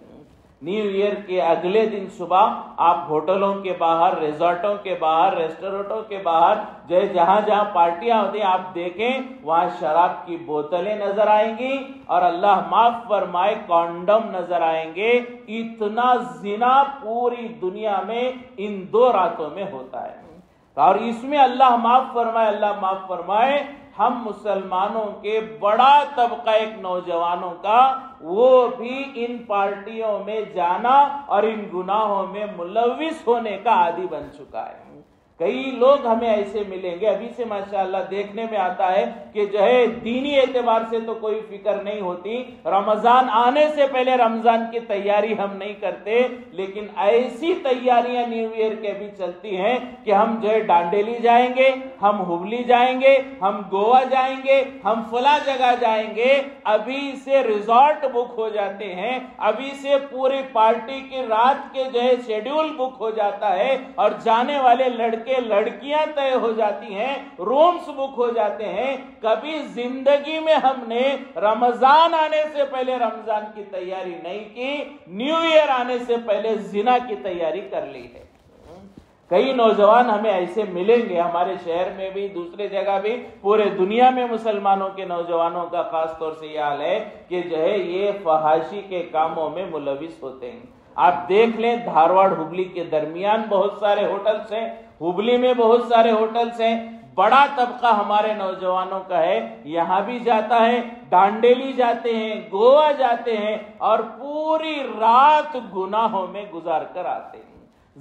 نیو ایئر کے اگلے دن صبح آپ ہوٹلوں کے باہر، ریزورٹوں کے باہر، ریسٹورنٹوں کے باہر جہاں جہاں پارٹیاں ہوتی ہیں آپ دیکھیں، وہاں شراب کی بوتلیں نظر آئیں گی اور اللہ معاف فرمائے کانڈم نظر آئیں گے۔ اتنا زنا پوری دنیا میں ان 2 راتوں میں ہوتا ہے، اور اس میں اللہ معاف فرمائے ہم مسلمانوں کے بڑا طبقہ ایک نوجوانوں کا، وہ بھی ان پارٹیوں میں جانا اور ان گناہوں میں ملوث ہونے کا عادی بن چکا ہے۔ کئی لوگ ہمیں ایسے ملیں گے، ابھی سے ماشاءاللہ دیکھنے میں آتا ہے کہ جو ہے دینی اعتبار سے تو کوئی فکر نہیں ہوتی، رمضان آنے سے پہلے رمضان کی تیاری ہم نہیں کرتے، لیکن ایسی تیاریاں نیو ایئر کے بھی چلتی ہیں کہ ہم جو ہے ڈانڈیلی جائیں گے، ہم ہبلی جائیں گے، ہم گوا جائیں گے، ہم فلاں جگہ جائیں گے، ابھی سے ریزورٹ بک ہو جاتے ہیں، ابھی سے پوری پارٹی کی رات کے جو ہے شیڈیول بک ہو جاتا ہے، اور جانے والے لڑکیاں طے ہو جاتی ہیں، رومز بک ہو جاتے ہیں۔ کبھی زندگی میں ہم نے رمضان آنے سے پہلے رمضان کی تیاری نہیں کی، نیو ایئر آنے سے پہلے زنا کی تیاری کر لی ہے۔ کئی نوجوان ہمیں ایسے ملیں گے، ہمارے شہر میں بھی، دوسرے جگہ بھی، پورے دنیا میں مسلمانوں کے نوجوانوں کا خاص طور سے یہ حال ہے کہ جو ہے یہ فحاشی کے کاموں میں ملوث ہوتے ہیں۔ آپ دیکھ لیں دھارواڑ ہبلی کے درمیان بہت سارے ہوٹلز ہیں، ہبلی میں بہت سارے ہوٹلز ہیں، بڑا طبقہ ہمارے نوجوانوں کا ہے، یہاں بھی جاتا ہے، ڈانڈیلی جاتے ہیں، گوا جاتے ہیں، اور پوری رات گناہوں میں گزار کر آتے ہیں۔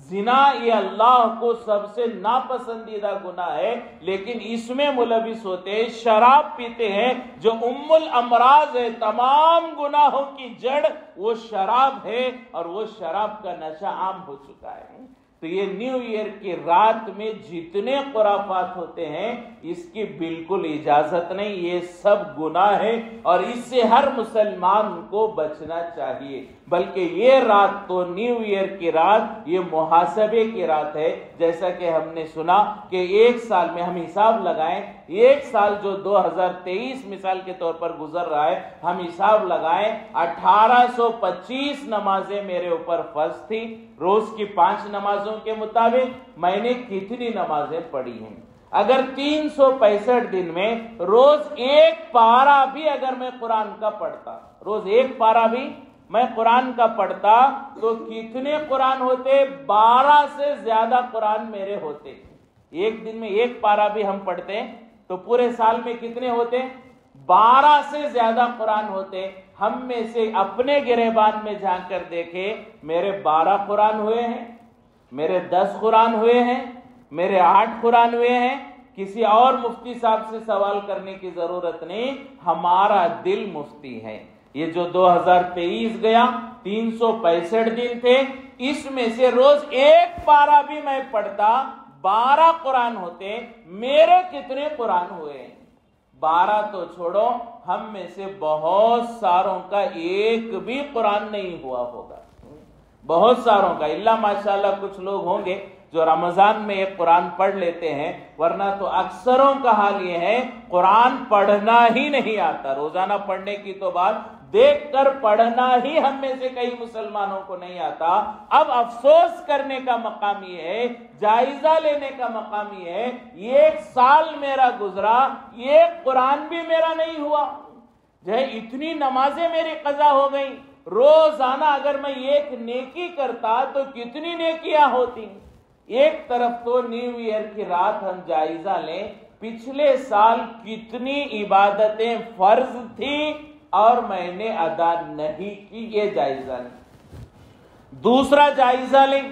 زنا یہ اللہ کو سب سے ناپسندیدہ گناہ ہے، لیکن اس میں ملوث ہوتے ہیں، شراب پیتے ہیں، جو ام الامراض ہے، تمام گناہوں کی جڑ وہ شراب ہے، اور وہ شراب کا نشہ عام ہو چکا ہے۔ تو یہ نیو ایئر کی رات میں جتنے خرافات ہوتے ہیں، اس کی بالکل اجازت نہیں، یہ سب گناہ ہے، اور اس سے ہر مسلمان کو بچنا چاہیے۔ بلکہ یہ رات تو نیو ایئر کی رات یہ محاسبے کی رات ہے، جیسا کہ ہم نے سنا کہ ایک سال میں ہم حساب لگائیں، ایک سال جو 2023 مثال کے طور پر گزر رہا ہے، ہم حساب لگائیں 1825 نمازیں میرے اوپر فرض تھی، روز کی 5 نمازوں کے مطابق میں نے کتنی نمازیں پڑھی ہیں؟ اگر 365 دن میں روز 1 پارہ بھی اگر میں قرآن کا پڑھتا، روز 1 پارہ بھی میں قرآن کا پڑھتا، تو کتنے قرآن ہوتے؟ 12 سے زیادہ قرآن میرے ہوتے۔ ایک دن میں 1 پارہ بھی ہم پڑھتے تو پورے سال میں کتنے ہوتے؟ 12 سے زیادہ قرآن ہوتے۔ ہم میں سے اپنے گریبان میں جھانک کر دیکھے، میرے 12 قرآن ہوئے ہیں، میرے 10 قرآن ہوئے ہیں، میرے 8 قرآن ہوئے ہیں۔ کسی اور مفتی صاحب سے سوال کرنے کی ضرورت نہیں، ہمارا دل مفتی ہے۔ یہ جو 2023 گیا، 365 دن تھے، اس میں سے روز 1 پارہ بھی میں پڑھتا، 12 قرآن ہوتے۔ میرے کتنے قرآن ہوئے ہیں؟ 12 تو چھوڑو، ہم میں سے بہت ساروں کا ایک بھی قرآن نہیں ہوا ہوگا، بہت ساروں کا، اللہ ماشاءاللہ کچھ لوگ ہوں گے جو رمضان میں ایک قرآن پڑھ لیتے ہیں، ورنہ تو اکثروں کا حال یہ ہے قرآن پڑھنا ہی نہیں آتا۔ روزانہ پڑھنے کی تو بات، دیکھ کر پڑھنا ہی ہم میں سے کئی مسلمانوں کو نہیں آتا۔ اب افسوس کرنے کا مقام یہ ہے، جائزہ لینے کا مقام یہ ہے، 1 سال میرا گزرا، ایک قرآن بھی میرا نہیں ہوا، جو ہے اتنی نمازیں میری قضا ہو گئیں۔ روزانہ اگر میں ایک نیکی کرتا تو کتنی نیکیاں ہوتی۔ ایک طرف تو نیو ایئر کی رات ہم جائزہ لیں، پچھلے سال کتنی عبادتیں فرض تھیں اور میں نے ادا نہیں کی، یہ جائزہ لیں۔ دوسرا جائزہ لیں،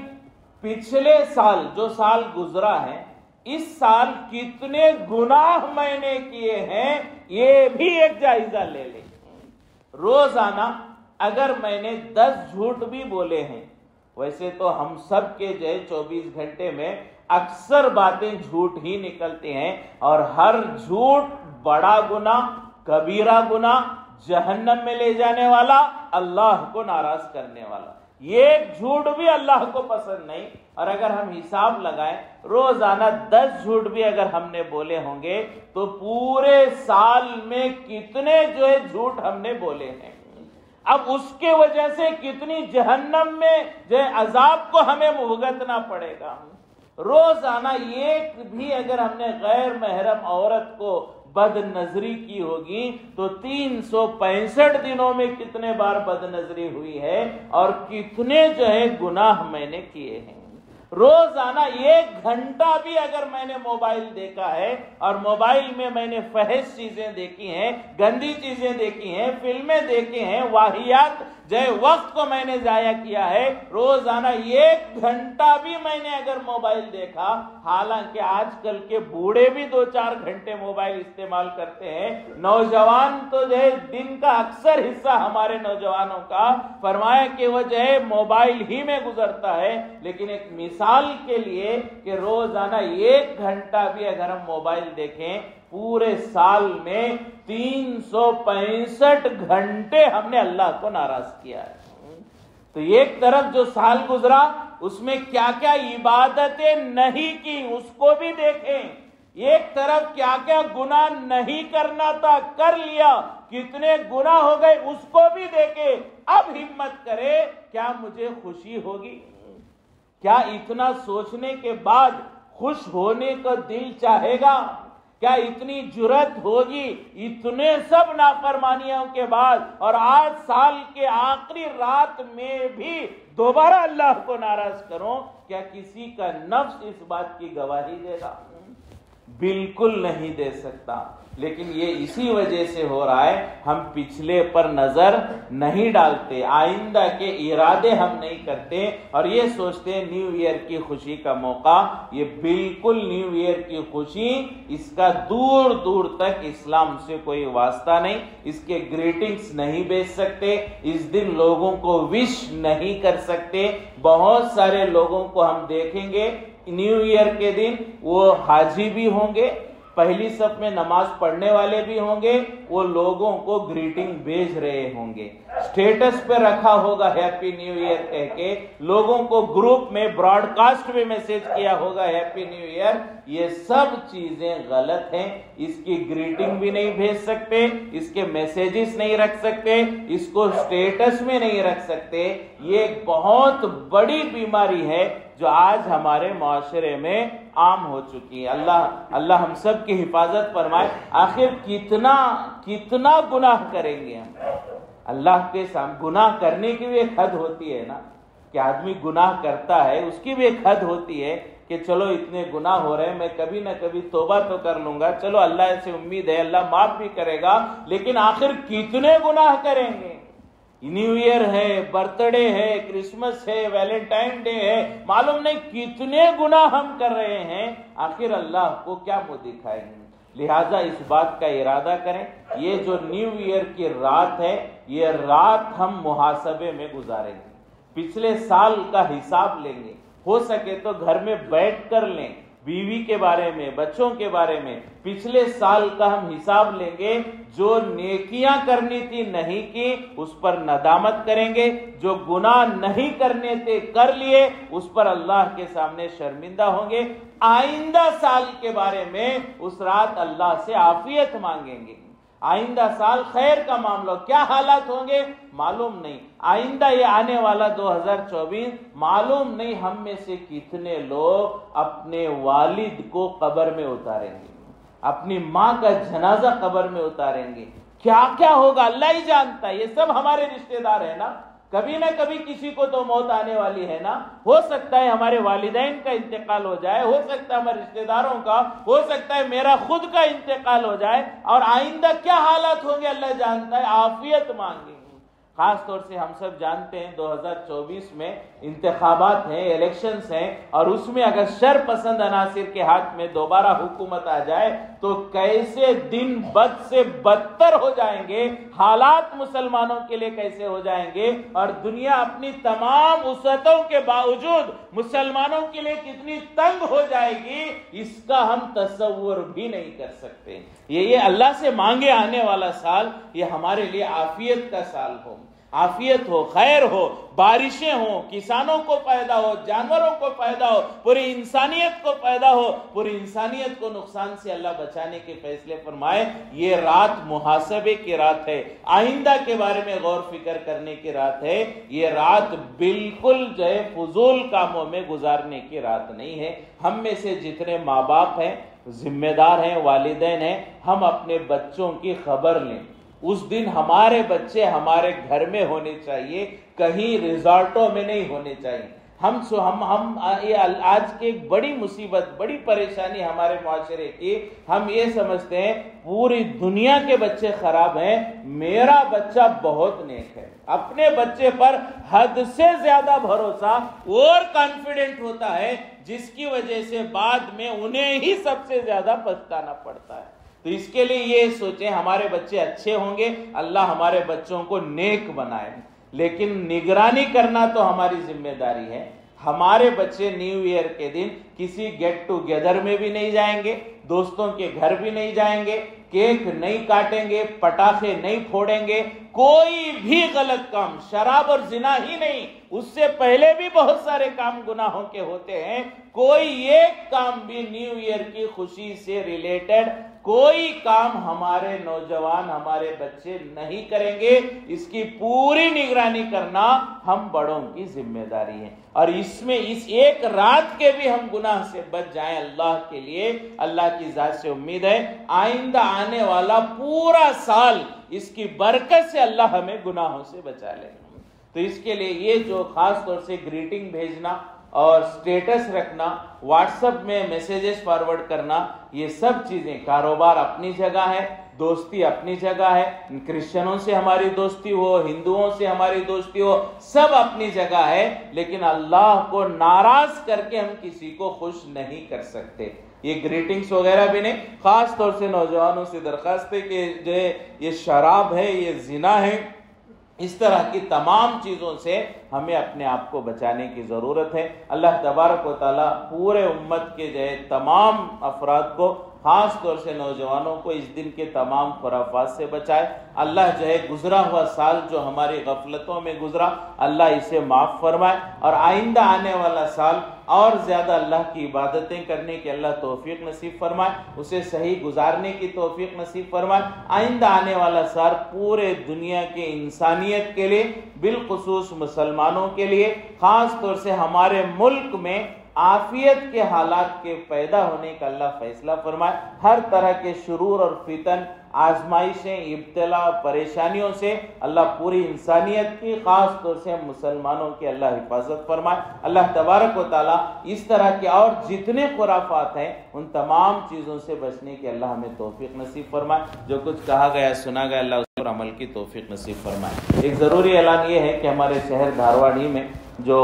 پچھلے سال جو سال گزرا ہے اس سال کتنے گناہ میں نے کیے ہیں یہ بھی ایک جائزہ لے لیں. روزانہ اگر میں نے 10 جھوٹ بھی بولے ہیں، ویسے تو ہم سب کے جو ہے 24 گھنٹے میں اکثر باتیں جھوٹ ہی نکلتی ہیں، اور ہر جھوٹ بڑا گناہ، کبیرہ گناہ، جہنم میں لے جانے والا، اللہ کو ناراض کرنے والا. ایک جھوٹ بھی اللہ کو پسند نہیں. اور اگر ہم حساب لگائیں روزانہ 10 جھوٹ بھی اگر ہم نے بولے ہوں گے تو پورے سال میں کتنے جو ہے جھوٹ ہم نے بولے ہیں. اب اس کے وجہ سے کتنی جہنم میں جو ہے عذاب کو ہمیں بھگتنا پڑے گا. روزانہ ایک بھی اگر ہم نے غیر محرم عورت کو بد نظری کی ہوگی تو 365 دنوں میں کتنے بار بد نظری ہوئی ہے اور کتنے جو ہے گناہ میں نے کیے ہیں. روزانہ 1 گھنٹہ بھی اگر میں نے موبائل دیکھا ہے اور موبائل میں میں نے فحش چیزیں دیکھی ہیں، گندی چیزیں دیکھی ہیں، فلمیں دیکھی ہیں، واہیات جو وقت کو میں نے ضائع کیا ہے، روزانہ 1 گھنٹہ بھی میں نے اگر موبائل دیکھا، حالانکہ آج کل کے بوڑھے بھی 2-4 گھنٹے موبائل استعمال کرتے ہیں، نوجوان تو جو ہے دن کا اکثر حصہ ہمارے نوجوانوں کا فرمایا کہ وہ جو ہے موبائل ہی میں گزرتا ہے. لیکن ایک مثال کے لیے کہ روزانہ 1 گھنٹہ بھی اگر ہم موبائل دیکھیں پورے سال میں 365 گھنٹے ہم نے اللہ کو ناراض کیا ہے. تو ایک طرف جو سال گزرا اس میں کیا کیا عبادتیں نہیں کی اس کو بھی دیکھیں، ایک طرف کیا کیا گناہ نہیں کرنا تھا کر لیا، کتنے گناہ ہو گئے اس کو بھی دیکھیں. اب ہمت کرے کیا مجھے خوشی ہوگی؟ کیا اتنا سوچنے کے بعد خوش ہونے کا دل چاہے گا؟ کیا اتنی جرت ہوگی اتنے سب نافرمانیوں کے بعد اور آج سال کے آخری رات میں بھی دوبارہ اللہ کو ناراض کروں؟ کیا کسی کا نفس اس بات کی گواہی دے گا؟ بالکل نہیں دے سکتا. لیکن یہ اسی وجہ سے ہو رہا ہے ہم پچھلے پر نظر نہیں ڈالتے، آئندہ کے ارادے ہم نہیں کرتے اور یہ سوچتے ہیں نیو ایئر کی خوشی کا موقع. یہ بالکل نیو ایئر کی خوشی اس کا دور دور تک اسلام سے کوئی واسطہ نہیں. اس کے گریٹنگز نہیں بھیج سکتے، اس دن لوگوں کو وش نہیں کر سکتے. بہت سارے لوگوں کو ہم دیکھیں گے نیو ایئر کے دن وہ حاجی بھی ہوں گے، پہلی صف میں نماز پڑھنے والے بھی ہوں گے، وہ لوگوں کو گریٹنگ بھیج رہے ہوں گے، سٹیٹس پہ رکھا ہوگا ہیپی نیو ایئر کہہ کے، لوگوں کو گروپ میں براڈ کاسٹ میں میسج کیا ہوگا ہیپی نیو ایئر. یہ سب چیزیں غلط ہیں. اس کی گریٹنگ بھی نہیں بھیج سکتے، اس کے میسیجز نہیں رکھ سکتے، اس کو سٹیٹس میں نہیں رکھ سکتے. یہ ایک بہت بڑی بیماری ہے جو آج ہمارے معاشرے میں عام ہو چکی ہے. اللہ ہم سب کی حفاظت فرمائے. آخر کتنا گناہ کریں گے ہم؟ اللہ کے سامنے گناہ کرنے کی بھی ایک حد ہوتی ہے نا، کہ آدمی گناہ کرتا ہے اس کی بھی ایک حد ہوتی ہے کہ چلو اتنے گناہ ہو رہے ہیں میں کبھی نہ کبھی توبہ تو کر لوں گا، چلو اللہ سے امید ہے اللہ معاف بھی کرے گا. لیکن آخر کتنے گناہ کریں گے؟ نیو ایئر ہے، برتھ ڈے ہے، کرسمس ہے، ویلنٹائن ڈے ہے، معلوم نہیں کتنے گناہ ہم کر رہے ہیں. آخر اللہ کو کیا منہ دکھائیں گے؟ لہٰذا اس بات کا ارادہ کریں یہ جو نیو ایئر کی رات ہے یہ رات ہم محاسبے میں گزاریں گے، پچھلے سال کا حساب لیں گے. ہو سکے تو گھر میں بیٹھ کر لیں، بیوی کے بارے میں، بچوں کے بارے میں پچھلے سال کا ہم حساب لیں گے. جو نیکیاں کرنی تھی نہیں کی اس پر ندامت کریں گے، جو گناہ نہیں کرنے تھے کر لیے اس پر اللہ کے سامنے شرمندہ ہوں گے. آئندہ سال کے بارے میں اس رات اللہ سے عافیت مانگیں گے. آئندہ سال خیر کا معاملہ کیا حالات ہوں گے معلوم نہیں. آئندہ یہ آنے والا 2024 معلوم نہیں ہم میں سے کتنے لوگ اپنے والد کو قبر میں اتاریں گے، اپنی ماں کا جنازہ قبر میں اتاریں گے. کیا کیا ہوگا اللہ ہی جانتا ہے. یہ سب ہمارے رشتہ دار ہیں نا، کبھی نہ کبھی کسی کو تو موت آنے والی ہے نا. ہو سکتا ہے ہمارے والدین کا انتقال ہو جائے، ہو سکتا ہے ہمارے رشتہ داروں کا، ہو سکتا ہے میرا خود کا انتقال ہو جائے. اور آئندہ کیا حالات ہوں گے اللہ جانتا ہے. عافیت مانگیں گے. خاص طور سے ہم سب جانتے ہیں 2024 میں انتخابات ہیں، الیکشنز ہیں، اور اس میں اگر شر پسند عناصر کے ہاتھ میں دوبارہ حکومت آ جائے تو کیسے دن بد سے بدتر ہو جائیں گے، حالات مسلمانوں کے لیے کیسے ہو جائیں گے، اور دنیا اپنی تمام وسعتوں کے باوجود مسلمانوں کے لیے کتنی تنگ ہو جائے گی، اس کا ہم تصور بھی نہیں کر سکتے۔ یہ اللہ سے مانگے آنے والا سال یہ ہمارے لیے عافیت کا سال ہو، عافیت ہو، خیر ہو، بارشیں ہوں، کسانوں کو فائدہ ہو، جانوروں کو فائدہ ہو، پوری انسانیت کو فائدہ ہو، پوری انسانیت کو نقصان سے اللہ بچانے کے فیصلے فرمائے۔ یہ رات محاسبے کی رات ہے، آئندہ کے بارے میں غور فکر کرنے کی رات ہے، یہ رات بالکل جو ہے فضول کاموں میں گزارنے کی رات نہیں ہے۔ ہم میں سے جتنے ماں باپ ہیں، ذمہ دار ہیں، والدین ہیں، ہم اپنے بچوں کی خبر لیں۔ اس دن ہمارے بچے ہمارے گھر میں ہونے چاہیے، کہیں ریزارٹوں میں نہیں ہونے چاہیے۔ ہم آج کی ایک بڑی مصیبت، بڑی پریشانی ہمارے معاشرے کی، ہم یہ سمجھتے ہیں پوری دنیا کے بچے خراب ہیں، میرا بچہ بہت نیک ہے۔ اپنے بچے پر حد سے زیادہ بھروسہ اور کانفیڈنٹ ہوتا ہے، جس کی وجہ سے بعد میں انہیں ہی سب سے زیادہ پچھتانا پڑتا ہے۔ تو اس کے لیے یہ سوچیں ہمارے بچے اچھے ہوں گے، اللہ ہمارے بچوں کو نیک بنائے، لیکن نگرانی کرنا تو ہماری ذمہ داری ہے۔ ہمارے بچے نیو ایئر کے دن کسی گیٹ ٹو گیدر میں بھی نہیں جائیں گے، دوستوں کے گھر بھی نہیں جائیں گے، کیک نہیں کاٹیں گے، پٹاخے نہیں پھوڑیں گے، کوئی بھی غلط کام، شراب اور زنا ہی نہیں، اس سے پہلے بھی بہت سارے کام گناہوں کے ہوتے ہیں، کوئی ایک کام بھی نیو ایئر کی خوشی سے ریلیٹڈ کوئی کام ہمارے نوجوان، ہمارے بچے نہیں کریں گے۔ اس کی پوری نگرانی کرنا ہم بڑوں کی ذمہ داری ہے، اور اس میں اس ایک رات کے بھی ہم گناہ سے بچ جائیں اللہ کے لیے، اللہ کی ذات سے امید ہے آئندہ آنے والا پورا سال اس کی برکت سے اللہ ہمیں گناہوں سے بچا لے۔ تو اس کے لیے یہ جو خاص طور سے گریٹنگ بھیجنا اور سٹیٹس رکھنا، واٹس ایپ میں میسیجز فارورڈ کرنا، یہ سب چیزیں، کاروبار اپنی جگہ ہے، دوستی اپنی جگہ ہے، کرسچنوں سے ہماری دوستی ہو، ہندوؤں سے ہماری دوستی ہو، سب اپنی جگہ ہے، لیکن اللہ کو ناراض کر کے ہم کسی کو خوش نہیں کر سکتے۔ یہ گریٹنگز وغیرہ بھی نہیں، خاص طور سے نوجوانوں سے درخواست ہے کہ جو یہ شراب ہے، یہ زنا ہے، اس طرح کی تمام چیزوں سے ہمیں اپنے آپ کو بچانے کی ضرورت ہے۔ اللہ تبارک و تعالیٰ پورے امت کے جو ہے تمام افراد کو، خاص طور سے نوجوانوں کو اس دن کے تمام خرافات سے بچائے۔ اللہ جو ہے گزرا ہوا سال جو ہماری غفلتوں میں گزرا، اللہ اسے معاف فرمائے، اور آئندہ آنے والا سال اور زیادہ اللہ کی عبادتیں کرنے کی اللہ توفیق نصیب فرمائے، اسے صحیح گزارنے کی توفیق نصیب فرمائے۔ آئندہ آنے والا سال پورے دنیا کے انسانیت کے لیے، بالخصوص مسلمانوں کے لیے، خاص طور سے ہمارے ملک میں عافیت کے حالات کے پیدا ہونے کا اللہ فیصلہ فرمائے۔ ہر طرح کے شرور اور فتن، آزمائشیں، ابتلا، پریشانیوں سے اللہ پوری انسانیت کی، خاص طور سے مسلمانوں کی اللہ حفاظت فرمائے۔ اللہ تبارک و تعالیٰ اس طرح کے اور جتنے خرافات ہیں ان تمام چیزوں سے بچنے کی اللہ ہمیں توفیق نصیب فرمائے۔ جو کچھ کہا گیا، سنا گیا، اللہ اس پر عمل کی توفیق نصیب فرمائے۔ ایک ضروری اعلان یہ ہے کہ ہمارے شہر دھارواڑ ہی میں جو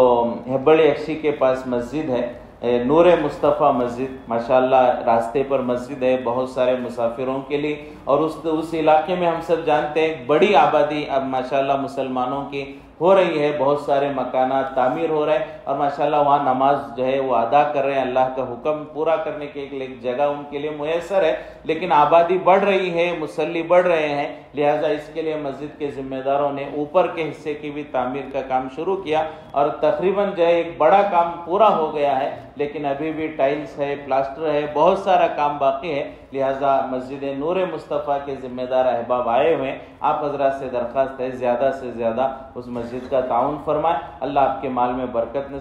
ہبڑی اکشی کے پاس مسجد ہے، نور مصطفیٰ مسجد، ماشاءاللہ راستے پر مسجد ہے بہت سارے مسافروں کے لیے، اور اس علاقے میں ہم سب جانتے ہیں بڑی آبادی اب ماشاءاللہ مسلمانوں کی ہو رہی ہے، بہت سارے مکانات تعمیر ہو رہے ہیں، اور ماشاءاللہ وہاں نماز جو ہے وہ ادا کر رہے ہیں، اللہ کا حکم پورا کرنے کے ایک جگہ ان کے لیے میسر ہے، لیکن آبادی بڑھ رہی ہے، مصلی بڑھ رہے ہیں، لہٰذا اس کے لیے مسجد کے ذمہ داروں نے اوپر کے حصے کی بھی تعمیر کا کام شروع کیا، اور تقریباً جو ہے ایک بڑا کام پورا ہو گیا ہے، لیکن ابھی بھی ٹائلز ہے، پلاسٹر ہے، بہت سارا کام باقی ہے، لہٰذا مسجد نور مصطفیٰ کے ذمہ دار احباب آئے ہوئے ہیں، آپ حضرات سے درخواست ہے زیادہ سے زیادہ اس مسجد کا تعاون فرمائیں، اللہ آپ کے مال میں برکت نصیب